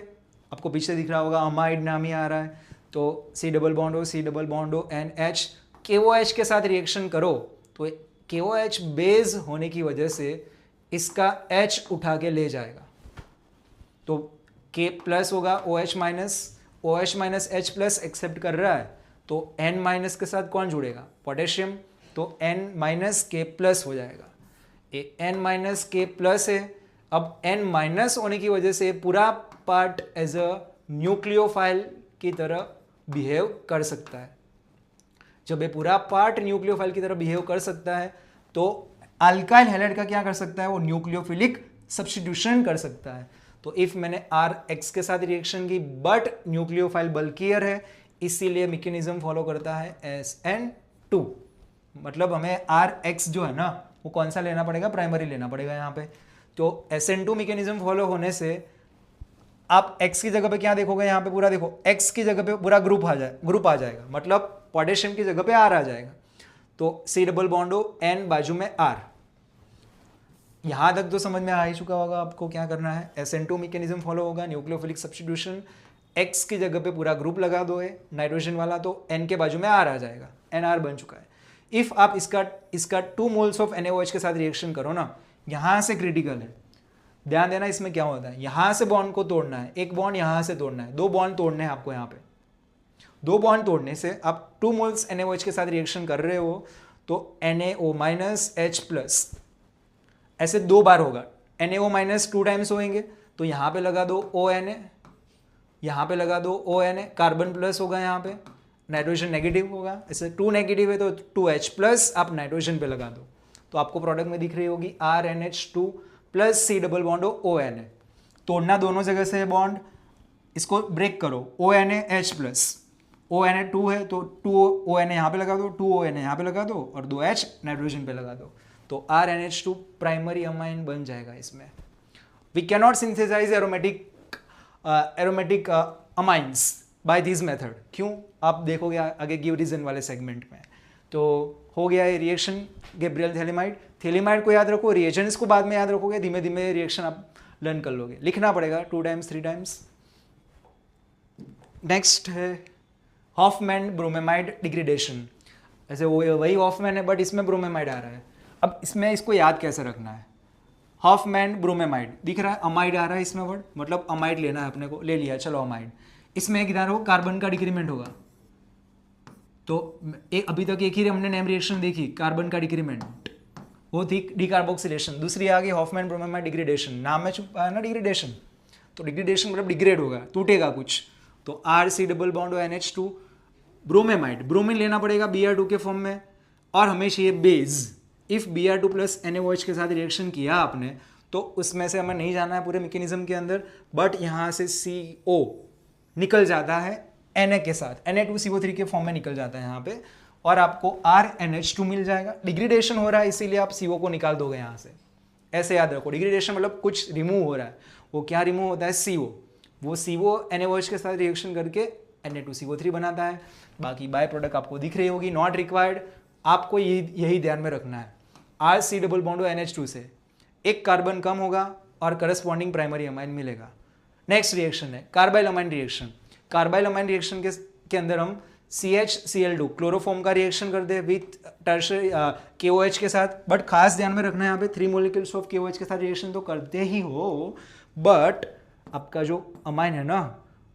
आपको पीछे दिख रहा होगा अमाइड नाम ही आ रहा है, तो C double bond O NH KOH के साथ रिएक्शन करो तो KOH बेस होने की वजह से इसका H उठा के ले जाएगा, तो K प्लस होगा OH minus H plus accept कर रहा है, तो N माइनस के साथ कौन जुड़ेगा, पोटेशियम, तो N माइनस K प्लस हो जाएगा, ये N माइनस K प्लस है। अब N माइनस होने की वजह से पूरा पार्ट एज अ न्यूक्लियोफाइल की तरह बिहेव कर सकता है। जब ये पूरा पार्ट न्यूक्लियोफाइल की तरह बिहेव कर सकता है तो अल्काइल हैलाइड का क्या कर सकता है, वो न्यूक्लियोफिलिक सब्स्टिट्यूशन कर सकता है। तो इफ मैंने RX के साथ रिएक्शन की बट न्यूक्लियोफाइल बल्कियर है, इसीलिए मैकेनिज्म फॉलो करता है SN2, मतलब हमें RX जो है ना वो कौन सा लेना पड़ेगा, प्राइमरी लेना पड़ेगा यहाँ पे। तो SN2 मैकेनिज्म फॉलो होने से आप X की जगह पे क्या देखोगे, यहाँ पे पूरा देखो X की जगह पे पूरा ग्रुप आ जाएगा, मतलब पोटेशियम की जगह पे R आ जाएगा, तो C double bond O, N बाजू में R। यहां तक तो समझ में आ ही चुका होगा आपको क्या करना है। SN2 मैकेनिज्म फॉलो होगा, न्यूक्लियोफिलिक सब्स्टिट्यूशन, X की जगह पे पूरा ग्रुप लगा दो है नाइट्रोजन वाला, तो N के बाजू में R आ जाएगा, NR बन चुका है। इफ आप इसका 2 मोल्स ऑफ NaOH के साथ रिएक्शन करो ना, यहां से क्रिटिकल है, ध्यान देना इसमें क्या होता है। यहां से बॉन्ड को तोड़ना है, एक बॉन्ड यहां से तोड़ना है, 2 बॉन्ड तोड़ने हैं आपको। यहाँ पे 2 बॉन्ड तोड़ने से आप 2 मोल्स NaOH के साथ रिएक्शन कर रहे हो तो NaO माइनस H प्लस ऐसे 2 बार होगा। NaO माइनस 2 टाइम्स होंगे, तो यहाँ पे लगा दो ONa, यहाँ पे लगा दो ONa, कार्बन प्लस होगा, यहाँ पे नाइट्रोजन नेगेटिव होगा, ऐसे 2 नेगेटिव है तो 2H प्लस आप नाइट्रोजन पे लगा दो, तो आपको प्रोडक्ट में दिख रही होगी RNH2 plus C double bond ONa। तोड़ना दोनों जगह से है बॉन्ड, इसको ब्रेक करो, ONa H प्लस, ONa 2 है तो 2 ONa यहाँ पे लगा दो, 2 ONa यहाँ पे लगा दो और 2H नाइट्रोजन पे लगा दो, तो RNH2 प्राइमरी अमाइन बन जाएगा इसमें। We cannot synthesise aromatic amines by this method. क्यों, आप देखोगे आगे गिव रीजन वाले सेगमेंट में। तो हो गया ये रिएक्शन गैब्रियल थैलेमाइड। थैलेमाइड को याद रखो, रिएजेंट्स को बाद में याद रखोगे, धीमे धीमे रिएक्शन आप लर्न कर लोगे, लिखना पड़ेगा 2 टाइम्स 3 टाइम्स। नेक्स्ट है हॉफमैन ब्रोमेमाइड डिग्रेडेशन। ऐसे वही हॉफमैन है बट इसमें ब्रोमेमाइड आ रहा है। अब इसमें इसको याद कैसे रखना है, हॉफमैन ब्रोमेमाइड दिख रहा है, अमाइड आ रहा है इसमें वर्ड, मतलब अमाइड लेना है अपने को, ले लिया, चलो अमाइड। इसमें एक इधर हो कार्बन का डिक्रीमेंट होगा, तो अभी तक एक ही हमने नेम रिएक्शन देखी, कार्बन का डिक्रीमेंट, वो थी डिकार्बोक्सिलेशन। दूसरी आ गई हॉफमैन ब्रोमेमाइड डिग्रेडेशन, नाम में छुपा है ना डिग्रेडेशन, तो डिग्रेडेशन मतलब डिग्रेड होगा, टूटेगा कुछ, तो RC double bond NH2 bromamide, bromine लेना पड़ेगा Br2 के फॉर्म में, और हमेशा ये base, if Br2 plus NaOH के साथ रिएक्शन किया आपने तो उसमें से हमें नहीं जाना है पूरे मैकेनिज्म के अंदर, बट यहाँ से CO निकल जाता है Na के साथ, Na2CO3 के फॉर्म में निकल जाता है यहाँ पे, और आपको RNH2 मिल जाएगा। डिग्रेडेशन हो रहा है इसीलिए आप CO को निकाल दोगे यहाँ से, ऐसे याद रखो। डिग्रेडेशन मतलब कुछ रिमूव हो रहा है, वो क्या रिमूव होता है, CO, वो CO NaOH के साथ रिएक्शन करके Na2CO3 बनाता है। बाकी बाय प्रोडक्ट आपको दिख रही होगी, नॉट रिक्वायर्ड, आपको यही ध्यान में रखना है। RC डबल बॉन्ड NH2 से एक कार्बन कम होगा और करस्पॉन्डिंग प्राइमरी अमाइन मिलेगा। नेक्स्ट रिएक्शन है carbyl amine reaction. Carbyl amine reaction के अंदर हम CHCl2 क्लोरोफॉर्म का रिएक्शन करते हैं विथ टर्शियरी KOH के साथ, बट खास ध्यान में रखना है यहाँ पे 3 मोलिक्यूल्स ऑफ KOH के साथ रिएक्शन तो करते ही हो, बट आपका जो अमाइन है ना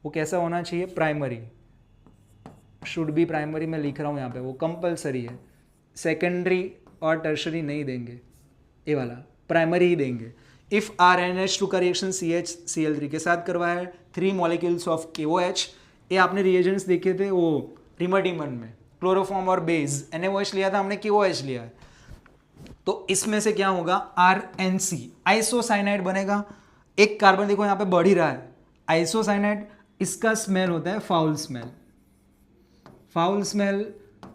वो कैसा होना चाहिए, प्राइमरी, शुड बी प्राइमरी मैं लिख रहा हूँ यहाँ पे, वो कंपलसरी है, सेकेंडरी और टर्शरी नहीं देंगे, ये वाला प्राइमरी ही देंगे। इफ RNH2 का रिएक्शन CHCl3 के साथ करवाया है, 3 मॉलिक्यूल्स ऑफ KOH, ये आपने रिएजेंट्स देखे थे वो रिमोडिमन में, क्लोरोफॉर्म और बेस, NaOH लिया था हमने, KOH लिया है, तो इसमें से क्या होगा, RNC आइसोसाइनाइड बनेगा। एक कार्बन देखो यहाँ पे बढ़ ही रहा है, आइसोसाइनाइड, इसका स्मेल होता है फाउल स्मेल, फाउल स्मेल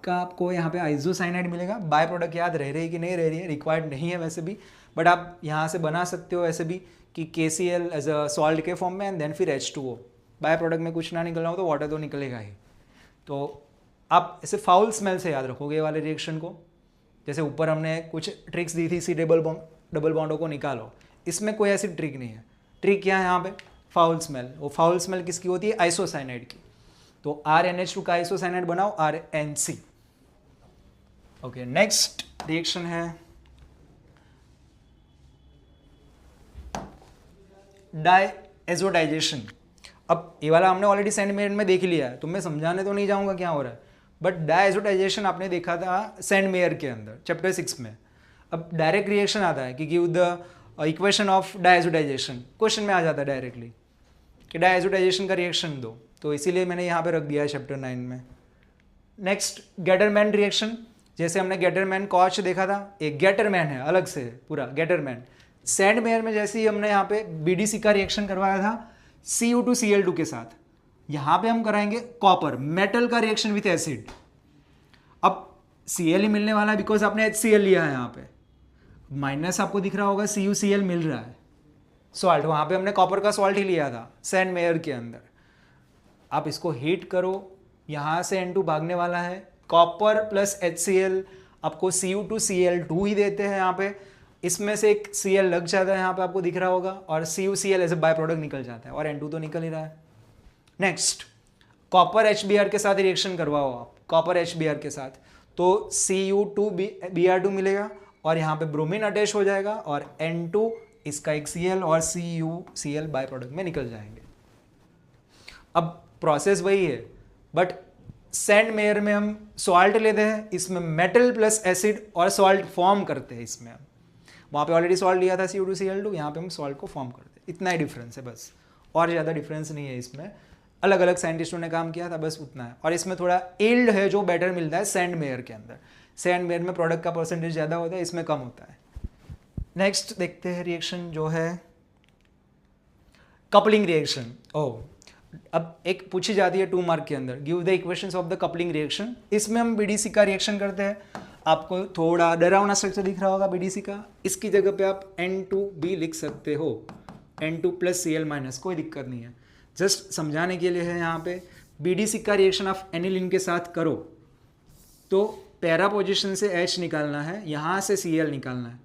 का आपको यहाँ पे आइसोसाइनाइड मिलेगा। बाय प्रोडक्ट याद रह रही है कि नहीं रह रही है, रिक्वायर्ड नहीं है वैसे भी, बट आप यहाँ से बना सकते हो ऐसे भी कि KCl एज अ सॉल्ट के फॉर्म में एंड देन फिर H2O। बाय प्रोडक्ट में कुछ ना निकलना हो तो वाटर तो निकलेगा ही, तो आप ऐसे फाउल स्मेल से याद रखोगे ये वाले रिएक्शन को। जैसे ऊपर हमने कुछ ट्रिक्स दी थी, C डबल बॉन्डों को निकालो, इसमें कोई ऐसी ट्रिक नहीं है। ट्रिक क्या है यहाँ पे, फाउल स्मेल। वो फाउल स्मेल किसकी होती है, आइसोसाइनाइड की, तो RNH2 का आइसोसाइनाइड बनाओ RNC। ओके, नेक्स्ट रिएक्शन है डायएजोडाइजेशन। अब ये वाला हमने ऑलरेडी सेंड मेयर में देख लिया है, तो मैं समझाने तो नहीं जाऊंगा क्या हो रहा है, बट डायएजोडाइजेशन आपने देखा था सेंड मेयर के अंदर चैप्टर 6 में। अब डायरेक्ट रिएक्शन आता है कि give the equation of diazotisation, question में आ जाता है डायरेक्टली कि डायएजोडाइजेशन का रिएक्शन दो, तो इसीलिए मैंने यहाँ पे रख दिया है चैप्टर 9 में। नेक्स्ट गेटरमैन रिएक्शन, जैसे हमने गेटरमैन कॉच देखा था, एक गेटरमैन है अलग से पूरा गेटरमैन। सैंड मेयर में जैसे ही हमने यहाँ पे BDC का रिएक्शन करवाया था Cu2Cl2 के साथ, यहाँ पे हम कराएंगे कॉपर मेटल का रिएक्शन विथ एसिड। अब Cl ही मिलने वाला है बिकॉज आपने HCl लिया है, यहाँ पे माइनस आपको दिख रहा होगा, CuCl मिल रहा है सॉल्ट, वहाँ पे हमने कॉपर का सॉल्ट ही लिया था सैंड मेयर के अंदर। आप इसको हीट करो, यहाँ से N2 भागने वाला है, कॉपर प्लस HCl आपको CU2Cl2 ही देते हैं यहाँ पे, इसमें से एक Cl लग जाता है यहाँ पे आपको दिख रहा होगा, और CuCl as a by product निकल जाता है, और N2 तो निकल ही रहा है। नेक्स्ट, कॉपर HBr के साथ रिएक्शन करवाओ आप, कॉपर HBr के साथ, तो Cu2Br2 मिलेगा, और यहाँ पे ब्रोमीन अटैच हो जाएगा, और N2 इसका एक Cl और CuCl बाय प्रोडक्ट में निकल जाएंगे। अब प्रोसेस वही है, बट सैंड मेयर में हम सॉल्ट लेते हैं, इसमें मेटल प्लस एसिड और सॉल्ट फॉर्म करते हैं इसमें हम, वहाँ पे ऑलरेडी सॉल्ट लिया था Cu2Cl2, यहाँ पे हम सॉल्ट को फॉर्म करते हैं, इतना ही डिफरेंस है बस, और ज़्यादा डिफरेंस नहीं है इसमें। अलग अलग साइंटिस्टों ने काम किया था, बस उतना है। और इसमें थोड़ा यील्ड है जो बेटर मिलता है सैंड मेयर के अंदर, सैंड मेयर में प्रोडक्ट का परसेंटेज ज़्यादा होता है, इसमें कम होता है। नेक्स्ट देखते हैं रिएक्शन जो है कपलिंग रिएक्शन। ओह, अब एक पूछी जाती है 2 मार्क के अंदर, give the equations of the coupling reaction. इसमें हम BDC का रिएक्शन करते हैं, आपको थोड़ा डरावना स्ट्रक्चर दिख रहा होगा BDC का, इसकी जगह पे आप N2B लिख सकते हो, N2 प्लस Cl-, कोई दिक्कत नहीं है, जस्ट समझाने के लिए है। यहाँ पे BDC का रिएक्शन आप एनिलीन के साथ करो तो पैरा पोजिशन से H निकालना है, यहाँ से Cl निकालना है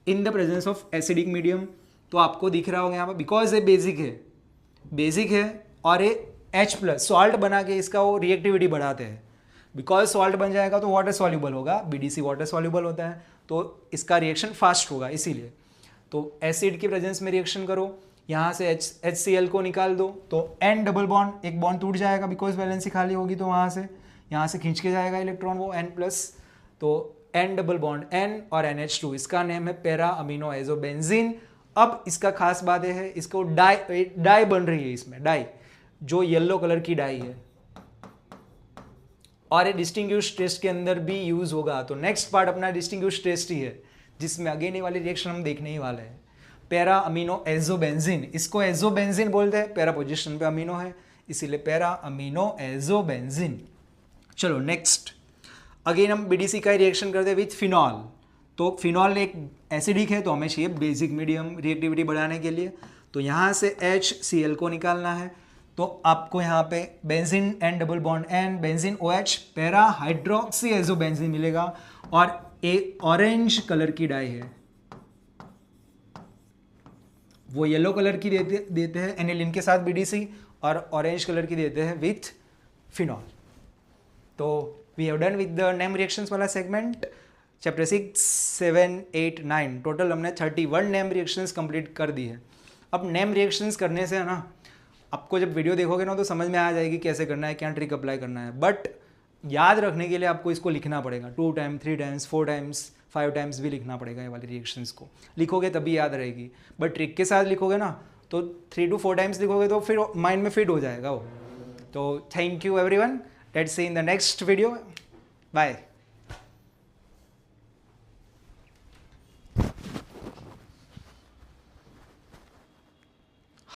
in the presence of acidic medium. तो आपको दिख रहा होगा यहाँ पर, बिकॉज ये बेसिक है और ये H प्लस सॉल्ट बना के इसका वो रिएक्टिविटी बढ़ाते हैं, बिकॉज सॉल्ट बन जाएगा तो वाटर सॉल्यूबल होगा, BDC वाटर सॉल्यूबल होता है, तो इसका रिएक्शन फास्ट होगा इसीलिए। तो एसिड की प्रेजेंस में रिएक्शन करो, यहाँ से HCl को निकाल दो, तो N डबल बॉन्ड, एक बॉन्ड टूट जाएगा बिकॉज वैलेंसी खाली होगी, तो यहाँ से खींच के जाएगा इलेक्ट्रॉन वो N प्लस, तो N डबल बॉन्ड N और NH2, इसका नेम है पैरा अमीनो एजोबेंजीन। अब इसका खास बात है, इसको डाई बन रही है इसमें, डाई जो येलो कलर की डाई है, और ये डिस्टिंग्विश टेस्ट के अंदर भी यूज होगा। तो नेक्स्ट पार्ट अपना डिस्टिंग्विश टेस्ट ही है, जिसमें अगेन वाली रिएक्शन हम देखने ही वाले हैं, पैरा अमीनो एजोबेंजीन। इसको एजोबेंजीन बोलते हैं, पैरा पोजीशन पे अमीनो है इसीलिए पैरा अमीनो एजोबेंजीन। चलो नेक्स्ट, अगेन हम BDC का रिएक्शन करते हैं विथ फिनॉल। तो फिनॉल एक एसिडिक है, तो हमें चाहिए बेसिक मीडियम रिएक्टिविटी बढ़ाने के लिए, तो यहाँ से HCl को निकालना है, तो आपको यहाँ पे benzene N double bond N, benzene OH, para hydroxy azobenzene मिलेगा, और एक ऑरेंज कलर की डाई है, वो येलो कलर की देते हैं एनिलीन के साथ BDC, और ऑरेंज कलर की देते हैं विथ फिनॉल। तो we have done with the name reactions वाला सेगमेंट। चैप्टर 6, 7, 8, 9 टोटल हमने 31 नेम रिएक्शंस कंप्लीट कर दी है। अब नेम रिएक्शंस करने से है ना, आपको जब वीडियो देखोगे ना तो समझ में आ जाएगी कैसे करना है, क्या ट्रिक अप्लाई करना है, बट याद रखने के लिए आपको इसको लिखना पड़ेगा 2 टाइम, 3 टाइम्स, 4 टाइम्स, 5 टाइम्स भी लिखना पड़ेगा। ये वाली रिएक्शंस को लिखोगे तभी याद रहेगी, बट ट्रिक के साथ लिखोगे ना तो 3 to 4 टाइम्स लिखोगे तो फिर माइंड में फिट हो जाएगा वो। तो thank you everyone, let's see in the next video, bye.